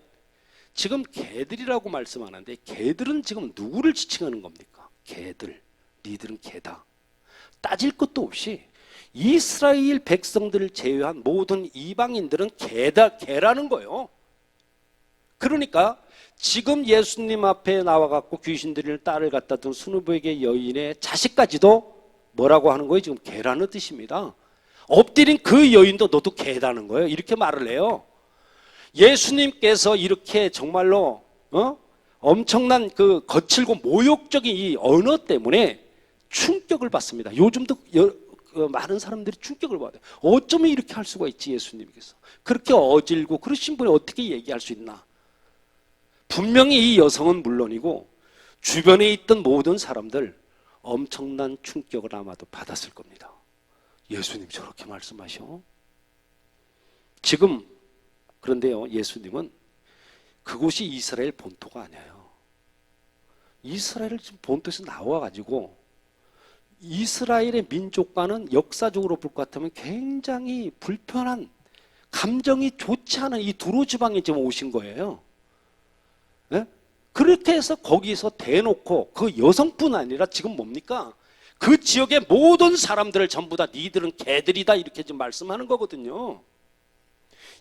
지금 개들이라고 말씀하는데 개들은 지금 누구를 지칭하는 겁니까? 개들, 니들은 개다. 따질 것도 없이 이스라엘 백성들을 제외한 모든 이방인들은 개라는 거예요. 그러니까 지금 예수님 앞에 나와갖고 귀신 들리는 딸을 갖다 둔 수누부에게 여인의 자식까지도 뭐라고 하는 거예요? 지금 개라는 뜻입니다. 엎드린 그 여인도 너도 개라는 거예요. 이렇게 말을 해요. 예수님께서 이렇게 정말로 엄청난 그 거칠고 모욕적인 이 언어 때문에 충격을 받습니다. 요즘도 많은 사람들이 충격을 받아요. 어쩌면 이렇게 할 수가 있지, 예수님께서. 그렇게 어질고 그러신 분이 어떻게 얘기할 수 있나? 분명히 이 여성은 물론이고 주변에 있던 모든 사람들 엄청난 충격을 아마도 받았을 겁니다. 예수님 저렇게 말씀하셔? 지금 그런데요, 예수님은 그곳이 이스라엘 본토가 아니에요. 이스라엘 지금 본토에서 나와가지고 이스라엘의 민족과는 역사적으로 볼 것 같으면 굉장히 불편한, 감정이 좋지 않은 이 두로 지방에 지금 오신 거예요. 네? 그렇게 해서 거기서 대놓고 그 여성뿐 아니라 지금 뭡니까? 그 지역의 모든 사람들을 전부 다 니들은 개들이다 이렇게 지금 말씀하는 거거든요.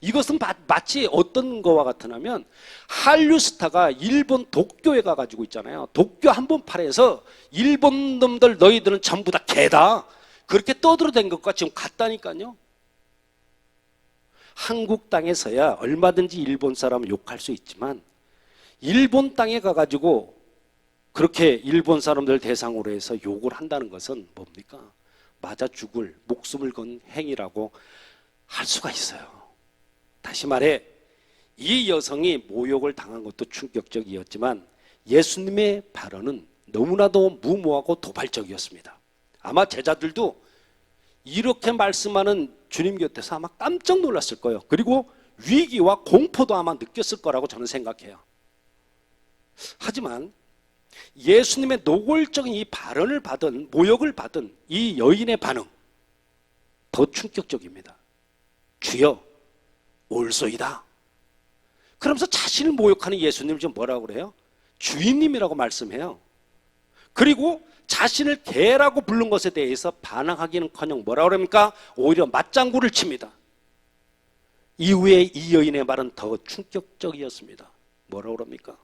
이것은 마치 어떤 거와 같으냐면 한류 스타가 일본 도쿄에 가가지고 있잖아요. 도쿄 한복판에서 일본 놈들 너희들은 전부 다 개다. 그렇게 떠들어댄 것과 지금 같다니까요. 한국 땅에서야 얼마든지 일본 사람을 욕할 수 있지만 일본 땅에 가가지고 그렇게 일본 사람들 대상으로 해서 욕을 한다는 것은 뭡니까? 맞아 죽을 목숨을 건 행위라고 할 수가 있어요. 다시 말해 이 여성이 모욕을 당한 것도 충격적이었지만 예수님의 발언은 너무나도 무모하고 도발적이었습니다. 아마 제자들도 이렇게 말씀하는 주님 곁에서 아마 깜짝 놀랐을 거예요. 그리고 위기와 공포도 아마 느꼈을 거라고 저는 생각해요. 하지만 예수님의 노골적인 이 발언을 받은, 모욕을 받은 이 여인의 반응 더 충격적입니다. 주여 올소이다. 그러면서 자신을 모욕하는 예수님을 지금 뭐라고 그래요? 주인님이라고 말씀해요. 그리고 자신을 개라고 부른 것에 대해서 반항하기는커녕 뭐라고 그럽니까? 오히려 맞장구를 칩니다. 이후에 이 여인의 말은 더 충격적이었습니다. 뭐라고 그럽니까?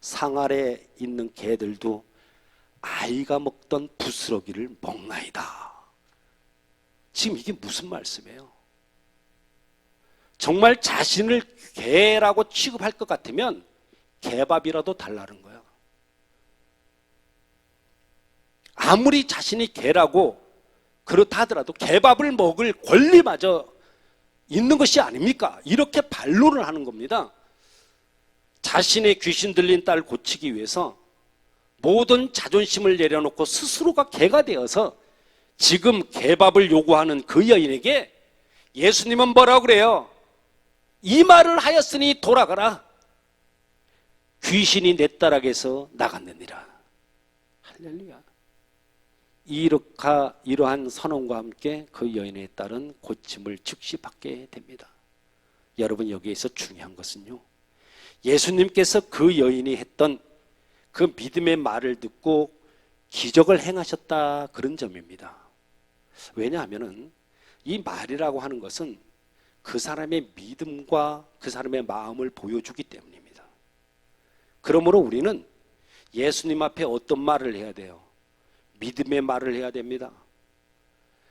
상 아래 있는 개들도 아이가 먹던 부스러기를 먹나이다. 지금 이게 무슨 말씀이에요? 정말 자신을 개라고 취급할 것 같으면 개밥이라도 달라는 거야. 아무리 자신이 개라고 그렇다 하더라도 개밥을 먹을 권리마저 있는 것이 아닙니까? 이렇게 반론을 하는 겁니다. 자신의 귀신 들린 딸을 고치기 위해서 모든 자존심을 내려놓고 스스로가 개가 되어서 지금 개밥을 요구하는 그 여인에게 예수님은 뭐라고 그래요? 이 말을 하였으니 돌아가라. 귀신이 내 딸에게서 나갔느니라. 할렐루야. 이러한 선언과 함께 그 여인의 딸은 고침을 즉시 받게 됩니다. 여러분, 여기에서 중요한 것은요, 예수님께서 그 여인이 했던 그 믿음의 말을 듣고 기적을 행하셨다, 그런 점입니다. 왜냐하면 이 말이라고 하는 것은 그 사람의 믿음과 그 사람의 마음을 보여주기 때문입니다. 그러므로 우리는 예수님 앞에 어떤 말을 해야 돼요? 믿음의 말을 해야 됩니다.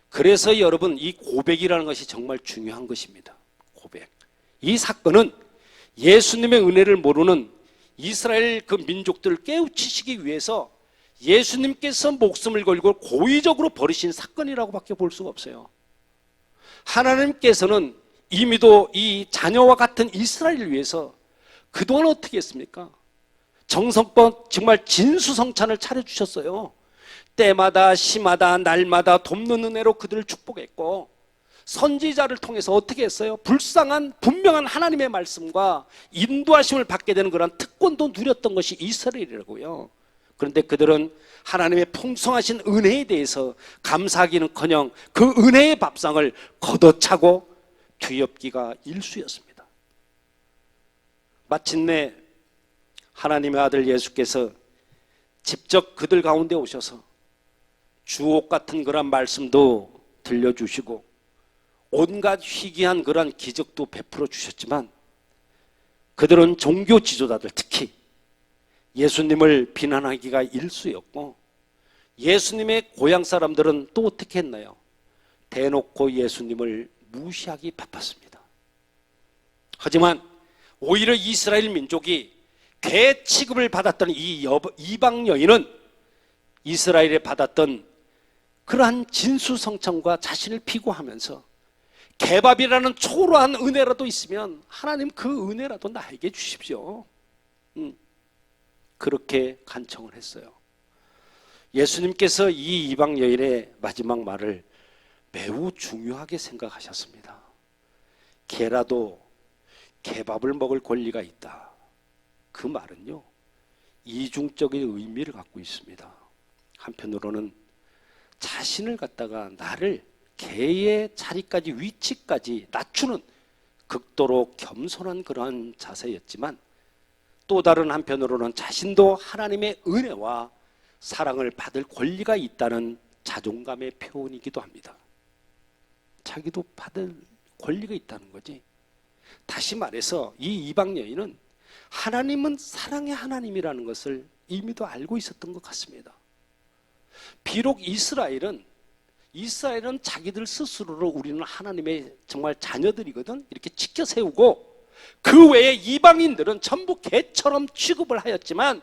그래서 여러분, 이 고백이라는 것이 정말 중요한 것입니다. 고백. 이 사건은 예수님의 은혜를 모르는 이스라엘 그 민족들을 깨우치시기 위해서 예수님께서 목숨을 걸고 고의적으로 벌이신 사건이라고밖에 볼 수가 없어요. 하나님께서는 이미도 이 자녀와 같은 이스라엘을 위해서 그동안 어떻게 했습니까? 정성껏 정말 진수성찬을 차려주셨어요. 때마다 시마다 날마다 돕는 은혜로 그들을 축복했고, 선지자를 통해서 어떻게 했어요? 불쌍한 분명한 하나님의 말씀과 인도하심을 받게 되는 그런 특권도 누렸던 것이 이스라엘이라고요. 그런데 그들은 하나님의 풍성하신 은혜에 대해서 감사하기는커녕 그 은혜의 밥상을 걷어차고 뒤엎기가 일쑤였습니다. 마침내 하나님의 아들 예수께서 직접 그들 가운데 오셔서 주옥 같은 그런 말씀도 들려주시고 온갖 희귀한 그런 기적도 베풀어 주셨지만, 그들은 종교 지도자들, 특히 예수님을 비난하기가 일쑤였고, 예수님의 고향 사람들은 또 어떻게 했나요? 대놓고 예수님을 무시하기 바빴습니다. 하지만 오히려 이스라엘 민족이 개 취급을 받았던 이 이방 여인은 이스라엘에 받았던 그러한 진수성찬과 자신을 피고하면서 개밥이라는 초라한 은혜라도 있으면 하나님 그 은혜라도 나에게 주십시오. 그렇게 간청을 했어요. 예수님께서 이 이방 여인의 마지막 말을 매우 중요하게 생각하셨습니다. 개라도 개밥을 먹을 권리가 있다. 그 말은요, 이중적인 의미를 갖고 있습니다. 한편으로는 자신을 갖다가 나를 개의 자리까지, 위치까지 낮추는 극도로 겸손한 그러한 자세였지만, 또 다른 한편으로는 자신도 하나님의 은혜와 사랑을 받을 권리가 있다는 자존감의 표현이기도 합니다. 자기도 받을 권리가 있다는 거지. 다시 말해서 이 이방 여인은 하나님은 사랑의 하나님이라는 것을 이미도 알고 있었던 것 같습니다. 비록 이스라엘은 자기들 스스로로 우리는 하나님의 정말 자녀들이거든, 이렇게 지켜 세우고, 그 외에 이방인들은 전부 개처럼 취급을 하였지만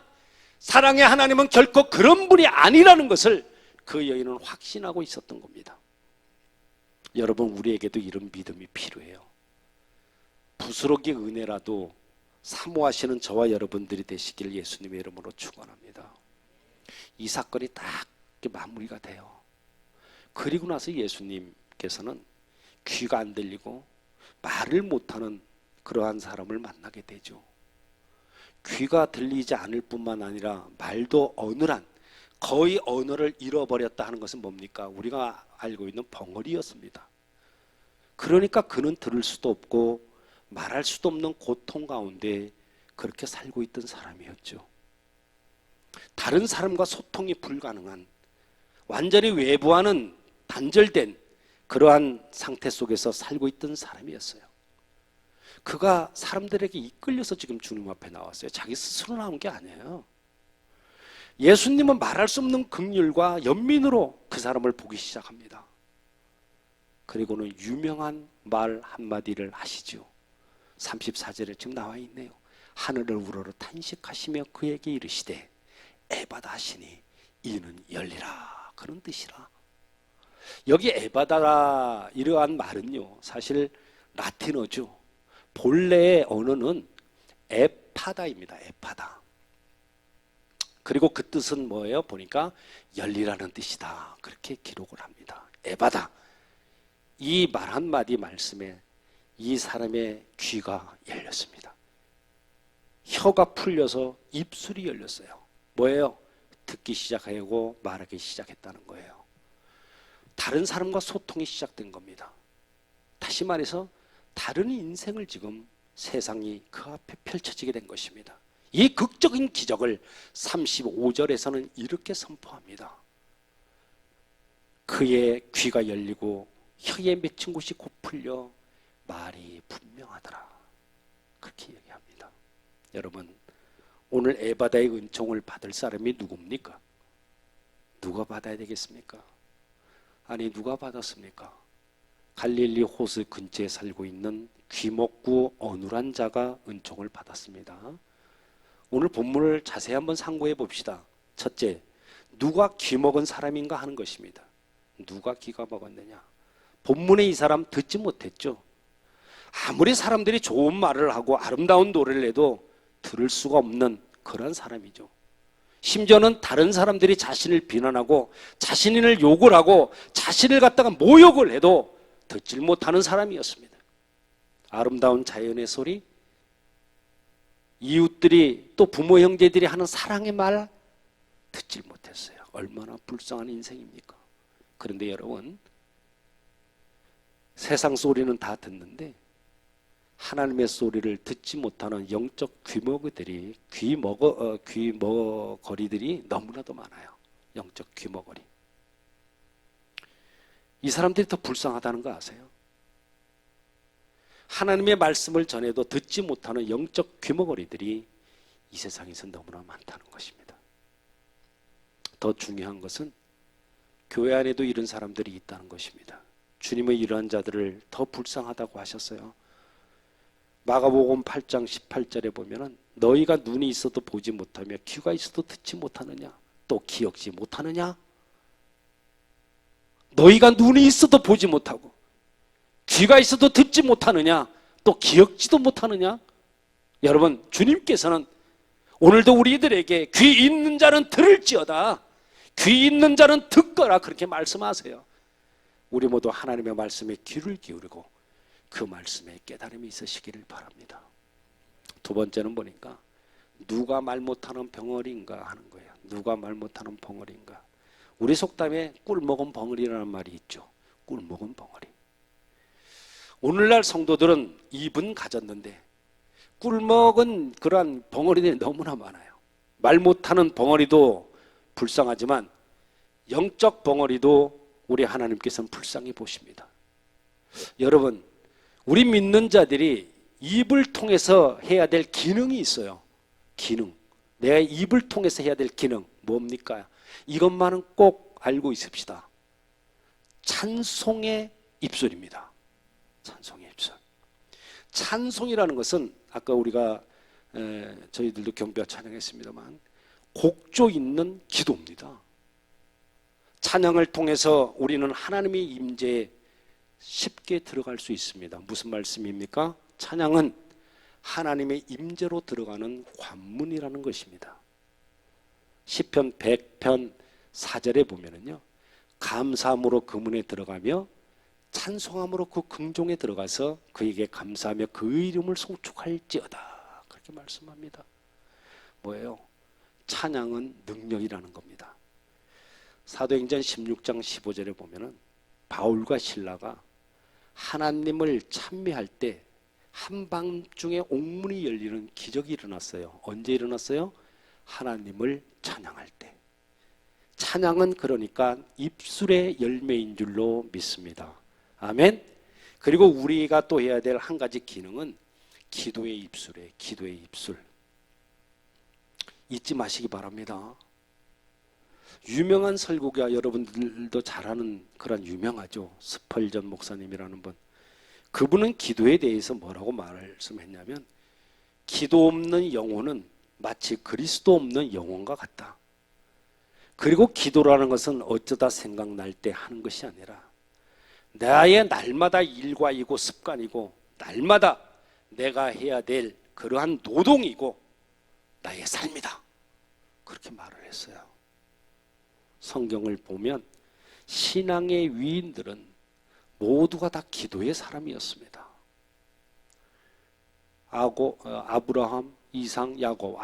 사랑의 하나님은 결코 그런 분이 아니라는 것을 그 여인은 확신하고 있었던 겁니다. 여러분, 우리에게도 이런 믿음이 필요해요. 부스러기 은혜라도 사모하시는 저와 여러분들이 되시길 예수님의 이름으로 축원합니다. 이 사건이 딱 마무리가 돼요. 그리고 나서 예수님께서는 귀가 안 들리고 말을 못하는 그러한 사람을 만나게 되죠. 귀가 들리지 않을 뿐만 아니라 말도 어눌한, 거의 언어를 잃어버렸다 하는 것은 뭡니까? 우리가 알고 있는 벙어리였습니다. 그러니까 그는 들을 수도 없고 말할 수도 없는 고통 가운데 그렇게 살고 있던 사람이었죠. 다른 사람과 소통이 불가능한, 완전히 외부와는 단절된 그러한 상태 속에서 살고 있던 사람이었어요. 그가 사람들에게 이끌려서 지금 주님 앞에 나왔어요. 자기 스스로 나온 게 아니에요. 예수님은 말할 수 없는 긍휼과 연민으로 그 사람을 보기 시작합니다. 그리고는 유명한 말 한마디를 하시죠. 34절에 지금 나와 있네요. 하늘을 우러러 탄식하시며 그에게 이르시되 에바다 하시니 이는 열리라, 그런 뜻이라. 여기 에바다라 이러한 말은요, 사실 라틴어죠. 본래의 언어는 에파다입니다. 에파다. 그리고 그 뜻은 뭐예요? 보니까 열리라는 뜻이다. 그렇게 기록을 합니다. 에바다. 이 말 한마디 말씀에 이 사람의 귀가 열렸습니다. 혀가 풀려서 입술이 열렸어요. 뭐예요? 듣기 시작하고 말하기 시작했다는 거예요. 다른 사람과 소통이 시작된 겁니다. 다시 말해서 다른 인생을 지금 세상이 그 앞에 펼쳐지게 된 것입니다. 이 극적인 기적을 35절에서는 이렇게 선포합니다. 그의 귀가 열리고 혀에 맺힌 곳이 곧 풀려 말이 분명하더라. 그렇게 얘기합니다. 여러분, 오늘 에바다의 은총을 받을 사람이 누굽니까? 누가 받아야 되겠습니까? 아니, 누가 받았습니까? 갈릴리 호수 근처에 살고 있는 귀먹고 어눌한 자가 은총을 받았습니다. 오늘 본문을 자세히 한번 상고해 봅시다. 첫째, 누가 귀먹은 사람인가 하는 것입니다. 누가 귀가 먹었느냐? 본문에 이 사람 듣지 못했죠. 아무리 사람들이 좋은 말을 하고 아름다운 노래를 해도 들을 수가 없는 그런 사람이죠. 심지어는 다른 사람들이 자신을 비난하고 자신을 욕을 하고 자신을 갖다가 모욕을 해도 듣질 못하는 사람이었습니다. 아름다운 자연의 소리, 이웃들이 또 부모 형제들이 하는 사랑의 말 듣질 못했어요. 얼마나 불쌍한 인생입니까? 그런데 여러분, 세상 소리는 다 듣는데 하나님의 소리를 듣지 못하는 영적 귀머거리들이 너무나도 많아요. 영적 귀머거리. 이 사람들이 더 불쌍하다는 거 아세요? 하나님의 말씀을 전해도 듣지 못하는 영적 귀머거리들이 이 세상에서 너무나 많다는 것입니다. 더 중요한 것은 교회 안에도 이런 사람들이 있다는 것입니다. 주님의 이러한 자들을 더 불쌍하다고 하셨어요. 마가복음 8장 18절에 보면은 너희가 눈이 있어도 보지 못하며 귀가 있어도 듣지 못하느냐? 또 기억지 못하느냐? 너희가 눈이 있어도 보지 못하고 귀가 있어도 듣지 못하느냐? 또 기억지도 못하느냐? 여러분, 주님께서는 오늘도 우리들에게 귀 있는 자는 들을지어다, 귀 있는 자는 듣거라, 그렇게 말씀하세요. 우리 모두 하나님의 말씀에 귀를 기울이고 그 말씀에 깨달음이 있으시기를 바랍니다. 두 번째는 보니까 누가 말 못하는 벙어리인가 하는 거예요. 누가 말 못하는 벙어리인가. 우리 속담에 꿀 먹은 벙어리라는 말이 있죠. 꿀 먹은 벙어리. 오늘날 성도들은 입은 가졌는데 꿀 먹은 그러한 벙어리들이 너무나 많아요. 말 못하는 벙어리도 불쌍하지만 영적 벙어리도 우리 하나님께서는 불쌍히 보십니다. 여러분, 우리 믿는 자들이 입을 통해서 해야 될 기능이 있어요. 기능. 내가 입을 통해서 해야 될 기능 뭡니까? 이것만은 꼭 알고 있읍시다. 찬송의 입술입니다. 찬송의 입술. 찬송이라는 것은 아까 우리가 저희들도 경배와 찬양했습니다만 곡조 있는 기도입니다. 찬양을 통해서 우리는 하나님의 임재에 쉽게 들어갈 수 있습니다. 무슨 말씀입니까? 찬양은 하나님의 임재로 들어가는 관문이라는 것입니다. 시편 100편 4절에 보면은요, 감사함으로 그 문에 들어가며 찬송함으로 그 궁종에 들어가서 그에게 감사하며 그 이름을 송축할지어다, 그렇게 말씀합니다. 뭐예요? 찬양은 능력이라는 겁니다. 사도행전 16장 15절에 보면은 바울과 실라가 하나님을 찬미할 때 한밤중에 옥문이 열리는 기적이 일어났어요. 언제 일어났어요? 하나님을 찬양할 때. 찬양은 그러니까 입술의 열매인 줄로 믿습니다. 아멘. 그리고 우리가 또 해야 될 한 가지 기능은 기도의 입술에, 기도의 입술. 잊지 마시기 바랍니다. 유명한 설교가 여러분들도 잘 아는 그런 유명하죠. 스펄전 목사님이라는 분. 그분은 기도에 대해서 뭐라고 말씀했냐면 기도 없는 영혼은 마치 그리스도 없는 영혼과 같다. 그리고 기도라는 것은 어쩌다 생각날 때 하는 것이 아니라 나의 날마다 일과이고 습관이고 날마다 내가 해야 될 그러한 노동이고 나의 삶이다. 그렇게 말을 했어요. 성경을 보면 신앙의 위인들은 모두가 다 기도의 사람이었습니다. 아브라함, 이상, 야곱,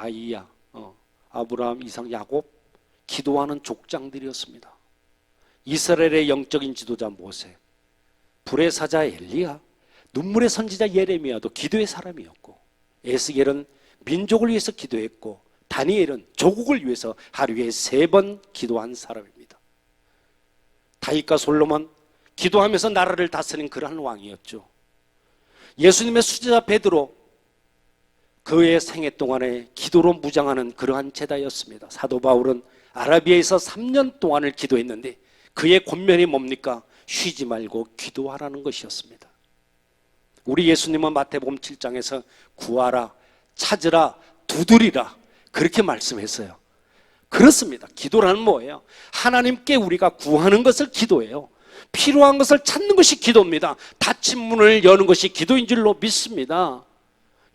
아브라함, 이상, 야곱 기도하는 족장들이었습니다. 이스라엘의 영적인 지도자 모세, 불의 사자 엘리야, 눈물의 선지자 예레미야도 기도의 사람이었고, 에스겔은 민족을 위해서 기도했고, 다니엘은 조국을 위해서 하루에 3번 기도한 사람입니다. 다윗과 솔로몬 기도하면서 나라를 다스린 그러한 왕이었죠. 예수님의 수제자 베드로 그의 생애 동안에 기도로 무장하는 그러한 제자였습니다. 사도 바울은 아라비아에서 3년 동안을 기도했는데 그의 권면이 뭡니까? 쉬지 말고 기도하라는 것이었습니다. 우리 예수님은 마태복음 7장에서 구하라, 찾으라, 두드리라 그렇게 말씀했어요. 그렇습니다. 기도라는 뭐예요? 하나님께 우리가 구하는 것을 기도해요. 필요한 것을 찾는 것이 기도입니다. 닫힌 문을 여는 것이 기도인 줄로 믿습니다.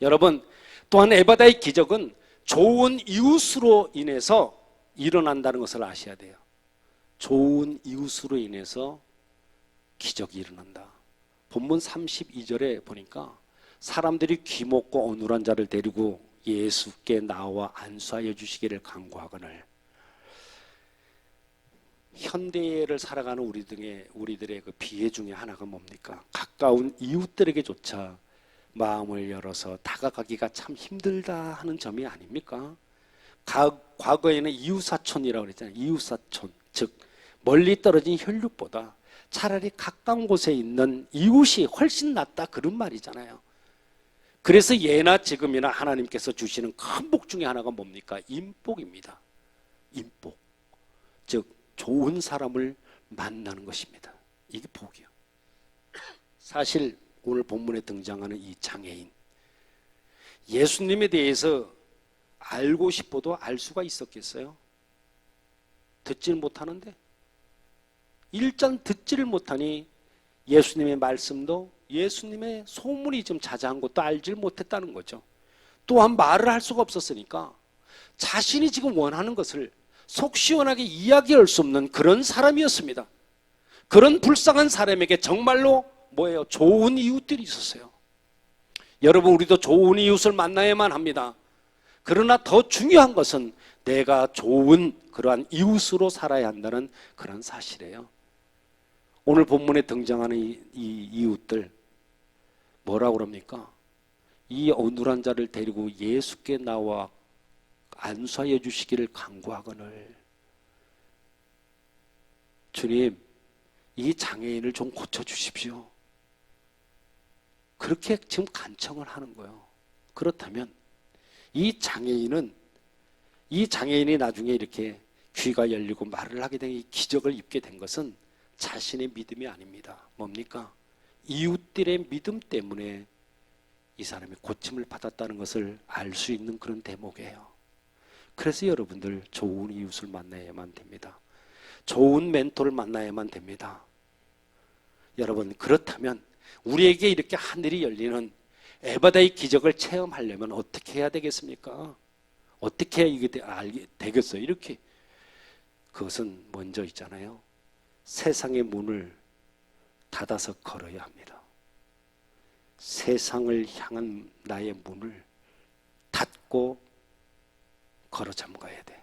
여러분, 또한 에바다의 기적은 좋은 이웃으로 인해서 일어난다는 것을 아셔야 돼요. 좋은 이웃으로 인해서 기적이 일어난다. 본문 32절에 보니까 사람들이 귀먹고 어눌한 자를 데리고 예수께 나와 안수하여 주시기를 간구하거늘. 현대를 살아가는 우리들의 그 비애 중에 하나가 뭡니까? 가까운 이웃들에게조차 마음을 열어서 다가가기가 참 힘들다 하는 점이 아닙니까? 과거에는 이웃사촌이라고 그랬잖아요. 이웃사촌, 즉 멀리 떨어진 혈육보다 차라리 가까운 곳에 있는 이웃이 훨씬 낫다 그런 말이잖아요. 그래서 예나 지금이나 하나님께서 주시는 큰 복 중에 하나가 뭡니까? 인복입니다. 인복, 즉 좋은 사람을 만나는 것입니다. 이게 복이요. 사실 오늘 본문에 등장하는 이 장애인, 예수님에 대해서 알고 싶어도 알 수가 있었겠어요? 듣지는 못하는데, 일단 듣지를 못하니 예수님의 말씀도, 예수님의 소문이 좀 자자한 것도 알지를 못했다는 거죠. 또한 말을 할 수가 없었으니까 자신이 지금 원하는 것을 속 시원하게 이야기할 수 없는 그런 사람이었습니다. 그런 불쌍한 사람에게 정말로 뭐예요? 좋은 이웃들이 있었어요. 여러분, 우리도 좋은 이웃을 만나야만 합니다. 그러나 더 중요한 것은 내가 좋은 그러한 이웃으로 살아야 한다는 그런 사실이에요. 오늘 본문에 등장하는 이 이웃들 뭐라고 그럽니까? 이 어눌한 자를 데리고 예수께 나와 안수하여 주시기를 간구하거늘. 주님, 이 장애인을 좀 고쳐주십시오. 그렇게 지금 간청을 하는 거예요. 그렇다면 이 장애인이 나중에 이렇게 귀가 열리고 말을 하게 된 이 기적을 입게 된 것은 자신의 믿음이 아닙니다. 뭡니까? 이웃들의 믿음 때문에 이 사람이 고침을 받았다는 것을 알 수 있는 그런 대목이에요. 그래서 여러분들 좋은 이웃을 만나야만 됩니다. 좋은 멘토를 만나야만 됩니다. 여러분, 그렇다면 우리에게 이렇게 하늘이 열리는 에바다의 기적을 체험하려면 어떻게 해야 되겠습니까? 어떻게 해야 이게 되겠어요? 이렇게. 그것은 먼저 있잖아요. 세상의 문을 닫아서 걸어야 합니다. 세상을 향한 나의 문을 닫고 걸어 잠가야 돼.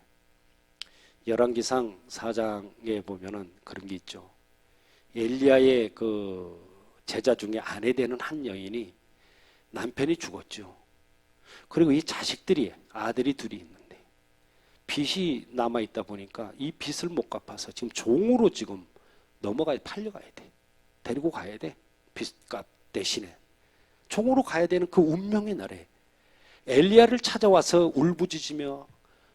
열왕기상 4장에 보면은 그런 게 있죠. 엘리야의 그 제자 중에 아내 되는 한 여인이 남편이 죽었죠. 그리고 이 자식들이, 아들이 둘이 있는데 빚이 남아있다 보니까 이 빚을 못 갚아서 지금 종으로 지금 팔려가야 돼. 데리고 가야 돼. 빚값 대신에. 종으로 가야 되는 그 운명의 날에 엘리야를 찾아와서 울부짖으며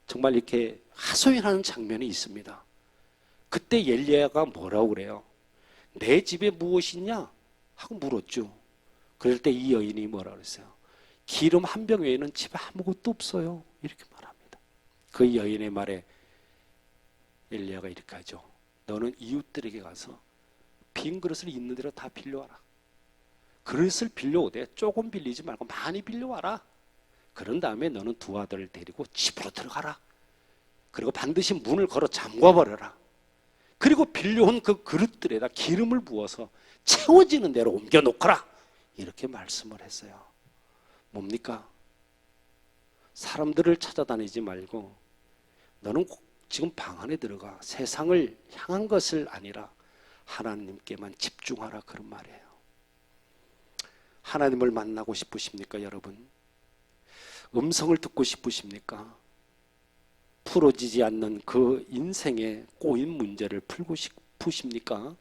정말 이렇게 하소연하는 장면이 있습니다. 그때 엘리야가 뭐라고 그래요? 내 집에 무엇이 있냐? 하고 물었죠. 그럴 때 이 여인이 뭐라고 그랬어요? 기름 한 병 외에는 집에 아무것도 없어요. 이렇게 말합니다. 그 여인의 말에 엘리야가 이렇게 하죠. 너는 이웃들에게 가서 빈 그릇을 있는 대로 다 빌려와라. 그릇을 빌려오되 조금 빌리지 말고 많이 빌려와라. 그런 다음에 너는 두 아들을 데리고 집으로 들어가라. 그리고 반드시 문을 걸어 잠궈버려라. 그리고 빌려온 그 그릇들에다 기름을 부어서 채워지는 대로 옮겨 놓거라. 이렇게 말씀을 했어요. 뭡니까? 사람들을 찾아다니지 말고 너는 지금 방 안에 들어가 세상을 향한 것을 아니라 하나님께만 집중하라, 그런 말이에요. 하나님을 만나고 싶으십니까, 여러분? 음성을 듣고 싶으십니까? 풀어지지 않는 그 인생의 꼬인 문제를 풀고 싶으십니까?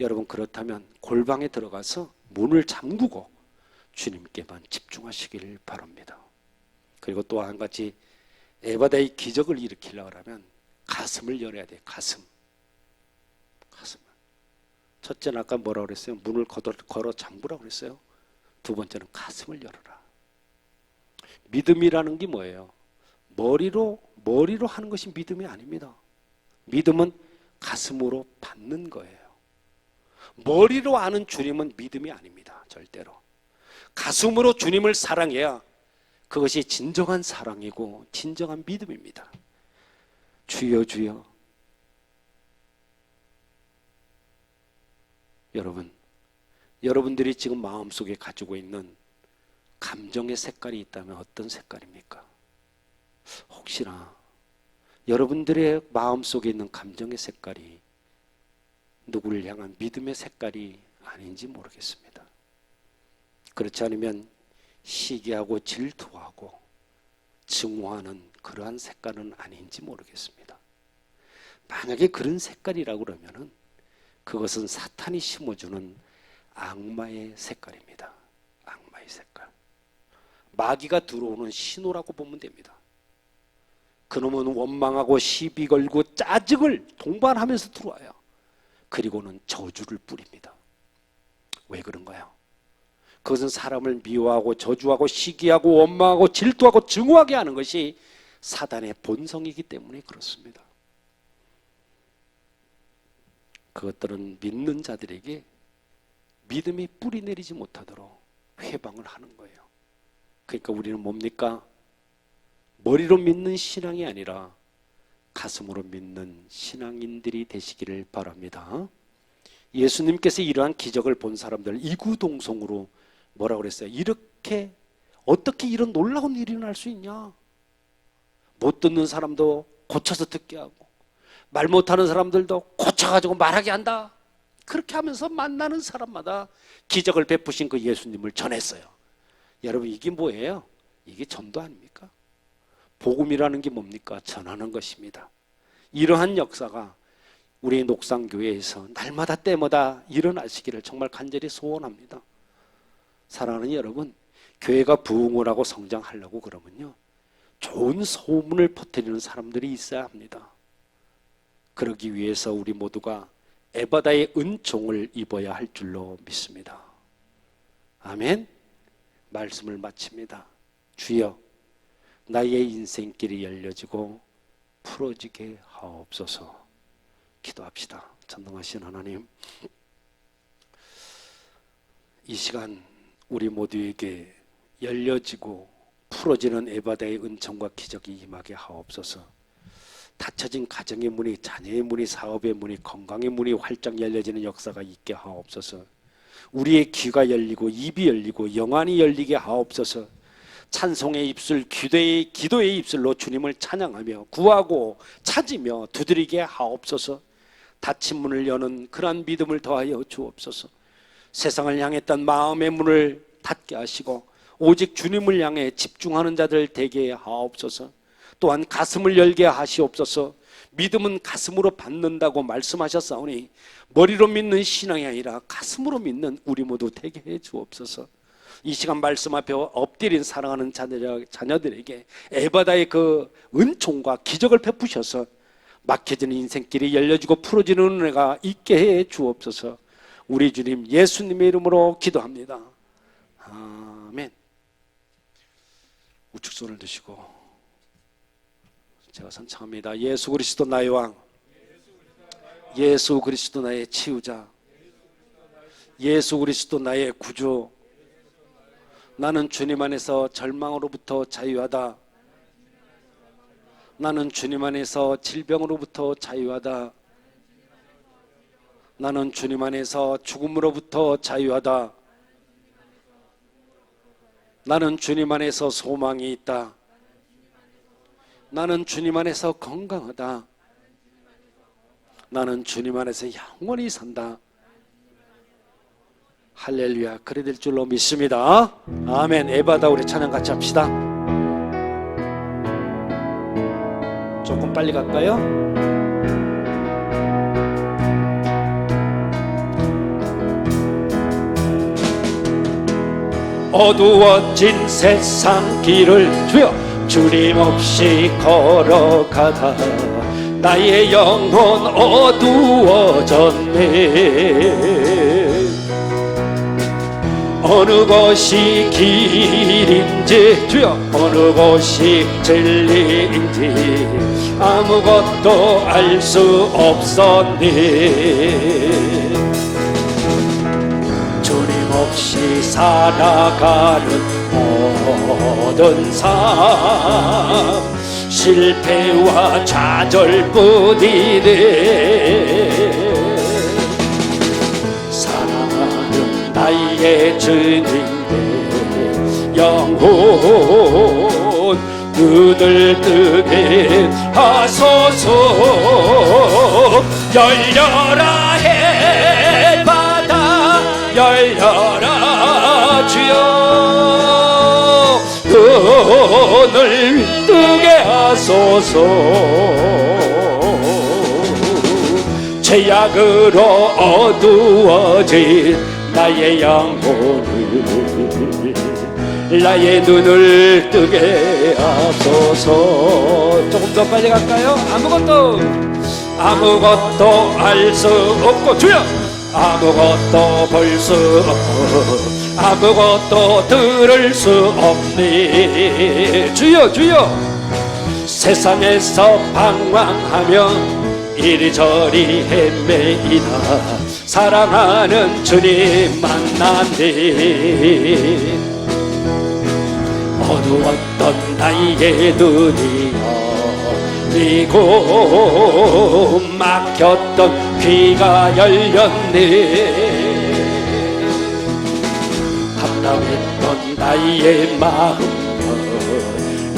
여러분, 그렇다면 골방에 들어가서 문을 잠그고 주님께만 집중하시길 바랍니다. 그리고 또 한 가지, 에바다의 기적을 일으키려고 하면 가슴을 열어야 돼요. 가슴을. 첫째는 아까 뭐라고 그랬어요? 문을 걸어 잠그라고 그랬어요. 두 번째는 가슴을 열어라. 믿음이라는 게 뭐예요? 머리로 하는 것이 믿음이 아닙니다. 믿음은 가슴으로 받는 거예요. 머리로 아는 주님은 믿음이 아닙니다. 절대로. 가슴으로 주님을 사랑해야 그것이 진정한 사랑이고 진정한 믿음입니다. 주여 주여. 여러분들이 지금 마음속에 가지고 있는 감정의 색깔이 있다면 어떤 색깔입니까? 혹시나 여러분들의 마음속에 있는 감정의 색깔이 누구를 향한 믿음의 색깔이 아닌지 모르겠습니다. 그렇지 않으면 시기하고 질투하고 증오하는 그러한 색깔은 아닌지 모르겠습니다. 만약에 그런 색깔이라고 그러면은 그것은 사탄이 심어주는 악마의 색깔입니다. 악마의 색깔. 마귀가 들어오는 신호라고 보면 됩니다. 그놈은 원망하고 시비 걸고 짜증을 동반하면서 들어와요. 그리고는 저주를 뿌립니다. 왜 그런가요? 그것은 사람을 미워하고 저주하고 시기하고 원망하고 질투하고 증오하게 하는 것이 사단의 본성이기 때문에 그렇습니다. 그것들은 믿는 자들에게 믿음이 뿌리내리지 못하도록 회방을 하는 거예요. 그러니까 우리는 뭡니까? 머리로 믿는 신앙이 아니라 가슴으로 믿는 신앙인들이 되시기를 바랍니다. 예수님께서 이러한 기적을 본 사람들 이구동성으로 뭐라고 그랬어요? 어떻게 이런 놀라운 일이 일어날 수 있냐? 못 듣는 사람도 고쳐서 듣게 하고 말 못하는 사람들도 고쳐가지고 말하게 한다. 그렇게 하면서 만나는 사람마다 기적을 베푸신 그 예수님을 전했어요. 여러분, 이게 뭐예요? 이게 전도 아닙니까? 복음이라는 게 뭡니까? 전하는 것입니다. 이러한 역사가 우리 녹상교회에서 날마다 때마다 일어나시기를 정말 간절히 소원합니다. 사랑하는 여러분, 교회가 부흥을 하고 성장하려고 그러면요, 좋은 소문을 퍼뜨리는 사람들이 있어야 합니다. 그러기 위해서 우리 모두가 에바다의 은총을 입어야 할 줄로 믿습니다. 아멘. 말씀을 마칩니다. 주여, 나의 인생길이 열려지고 풀어지게 하옵소서. 기도합시다. 전능하신 하나님, 이 시간 우리 모두에게 열려지고 풀어지는 에바다의 은총과 기적이 임하게 하옵소서. 닫혀진 가정의 문이, 자녀의 문이, 사업의 문이, 건강의 문이 활짝 열려지는 역사가 있게 하옵소서. 우리의 귀가 열리고 입이 열리고 영안이 열리게 하옵소서. 찬송의 입술, 기도의 입술로 주님을 찬양하며 구하고 찾으며 두드리게 하옵소서. 닫힌 문을 여는 그러한 믿음을 더하여 주옵소서. 세상을 향했던 마음의 문을 닫게 하시고 오직 주님을 향해 집중하는 자들 되게 하옵소서. 또한 가슴을 열게 하시옵소서. 믿음은 가슴으로 받는다고 말씀하셨사오니 머리로 믿는 신앙이 아니라 가슴으로 믿는 우리 모두 되게 해 주옵소서. 이 시간 말씀 앞에 엎드린 사랑하는 자녀들에게 에바다의 그 은총과 기적을 베푸셔서 막혀지는 인생길이 열려지고 풀어지는 은혜가 있게 해 주옵소서. 우리 주님 예수님의 이름으로 기도합니다. 아멘. 우측 손을 드시고 제가 선창합니다. 예수 그리스도 나의 왕, 예수 그리스도 나의 치유자, 예수 그리스도 나의 구주. 나는 주님 안에서 절망으로부터 자유하다. 나는 주님 안에서 질병으로부터 자유하다. 나는 주님 안에서 죽음으로부터 자유하다. 나는 주님 안에서 소망이 있다. 나는 주님 안에서 건강하다. 나는 주님 안에서 영원히 산다. 할렐루야. 그래 될 줄로 믿습니다. 아멘. 에바다. 우리 찬양 같이 합시다. 조금 빨리 갈까요? 어두워진 세상 길을 주여 주님 없이 걸어가다 나의 영혼 어두워졌네. 어느 것이 길인지 주여 어느 것이 진리인지 아무것도 알 수 없었네. 주님 없이 살아가는 모든 삶 실패와 좌절뿐이네. 사랑하는 나의 주님의 영혼 눈을 뜨게 하소서. 열려라 해 바다 열려라 주여 눈을 뜨게 하소서. 죄악으로 어두워진 나의 영혼을 나의 눈을 뜨게 하소서. 조금 더 빨리 갈까요? 아무것도 알 수 없고 주여 아무것도 볼 수 없고 아무것도 들을 수 없니. 주여 세상에서 방황하며 이리저리 헤매이나 사랑하는 주님 만났니. 어두웠던 나의 눈이 열리고 막혔던 귀가 열렸네. 답답했던 나의 마음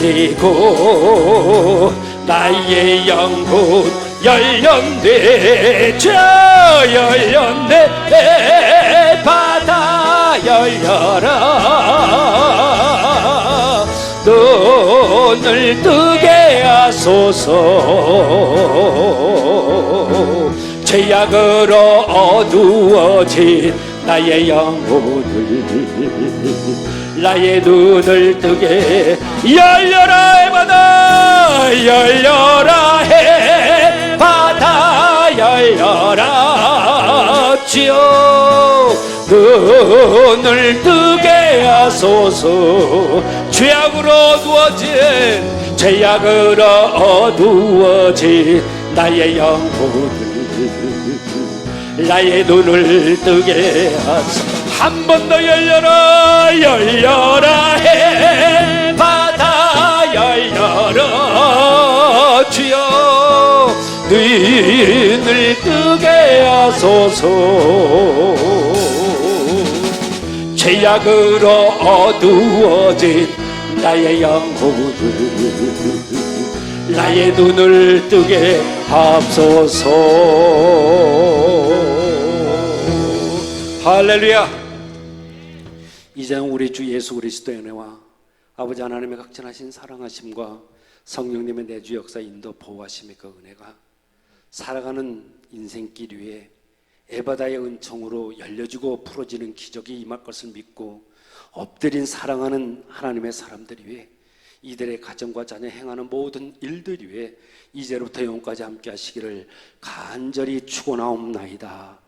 열리고 나의 영혼 열렸네. 저 열렸네. 바다 열려라. 눈을 뜨게 하소서. 죄악으로 어두워진 나의 영혼을 나의 눈을 뜨게 열려라 해바다 열려라 해바다 열려라 주여 눈을 뜨게 하소서. 죄악으로 어두워진 죄악으로 어두워진 나의 영혼을 나의 눈을 뜨게 하소서. 한 번 더 열려라 열려라 해 바다 열려라 주여 눈을 뜨게 하소서. 죄악으로 어두워진 나의 영혼을 나의 눈을 뜨게 하소서. 할렐루야. 이제는 우리 주 예수 그리스도의 은혜와 아버지 하나님의 각전하신 사랑하심과 성령님의 내주 역사 인도 보호하심의 그 은혜가 살아가는 인생길 위에 에바다의 은총으로 열려지고 풀어지는 기적이 임할 것을 믿고 엎드린 사랑하는 하나님의 사람들 위해 이들의 가정과 자녀 행하는 모든 일들 위해 이제부터 영원까지 함께 하시기를 간절히 축원하옵나이다.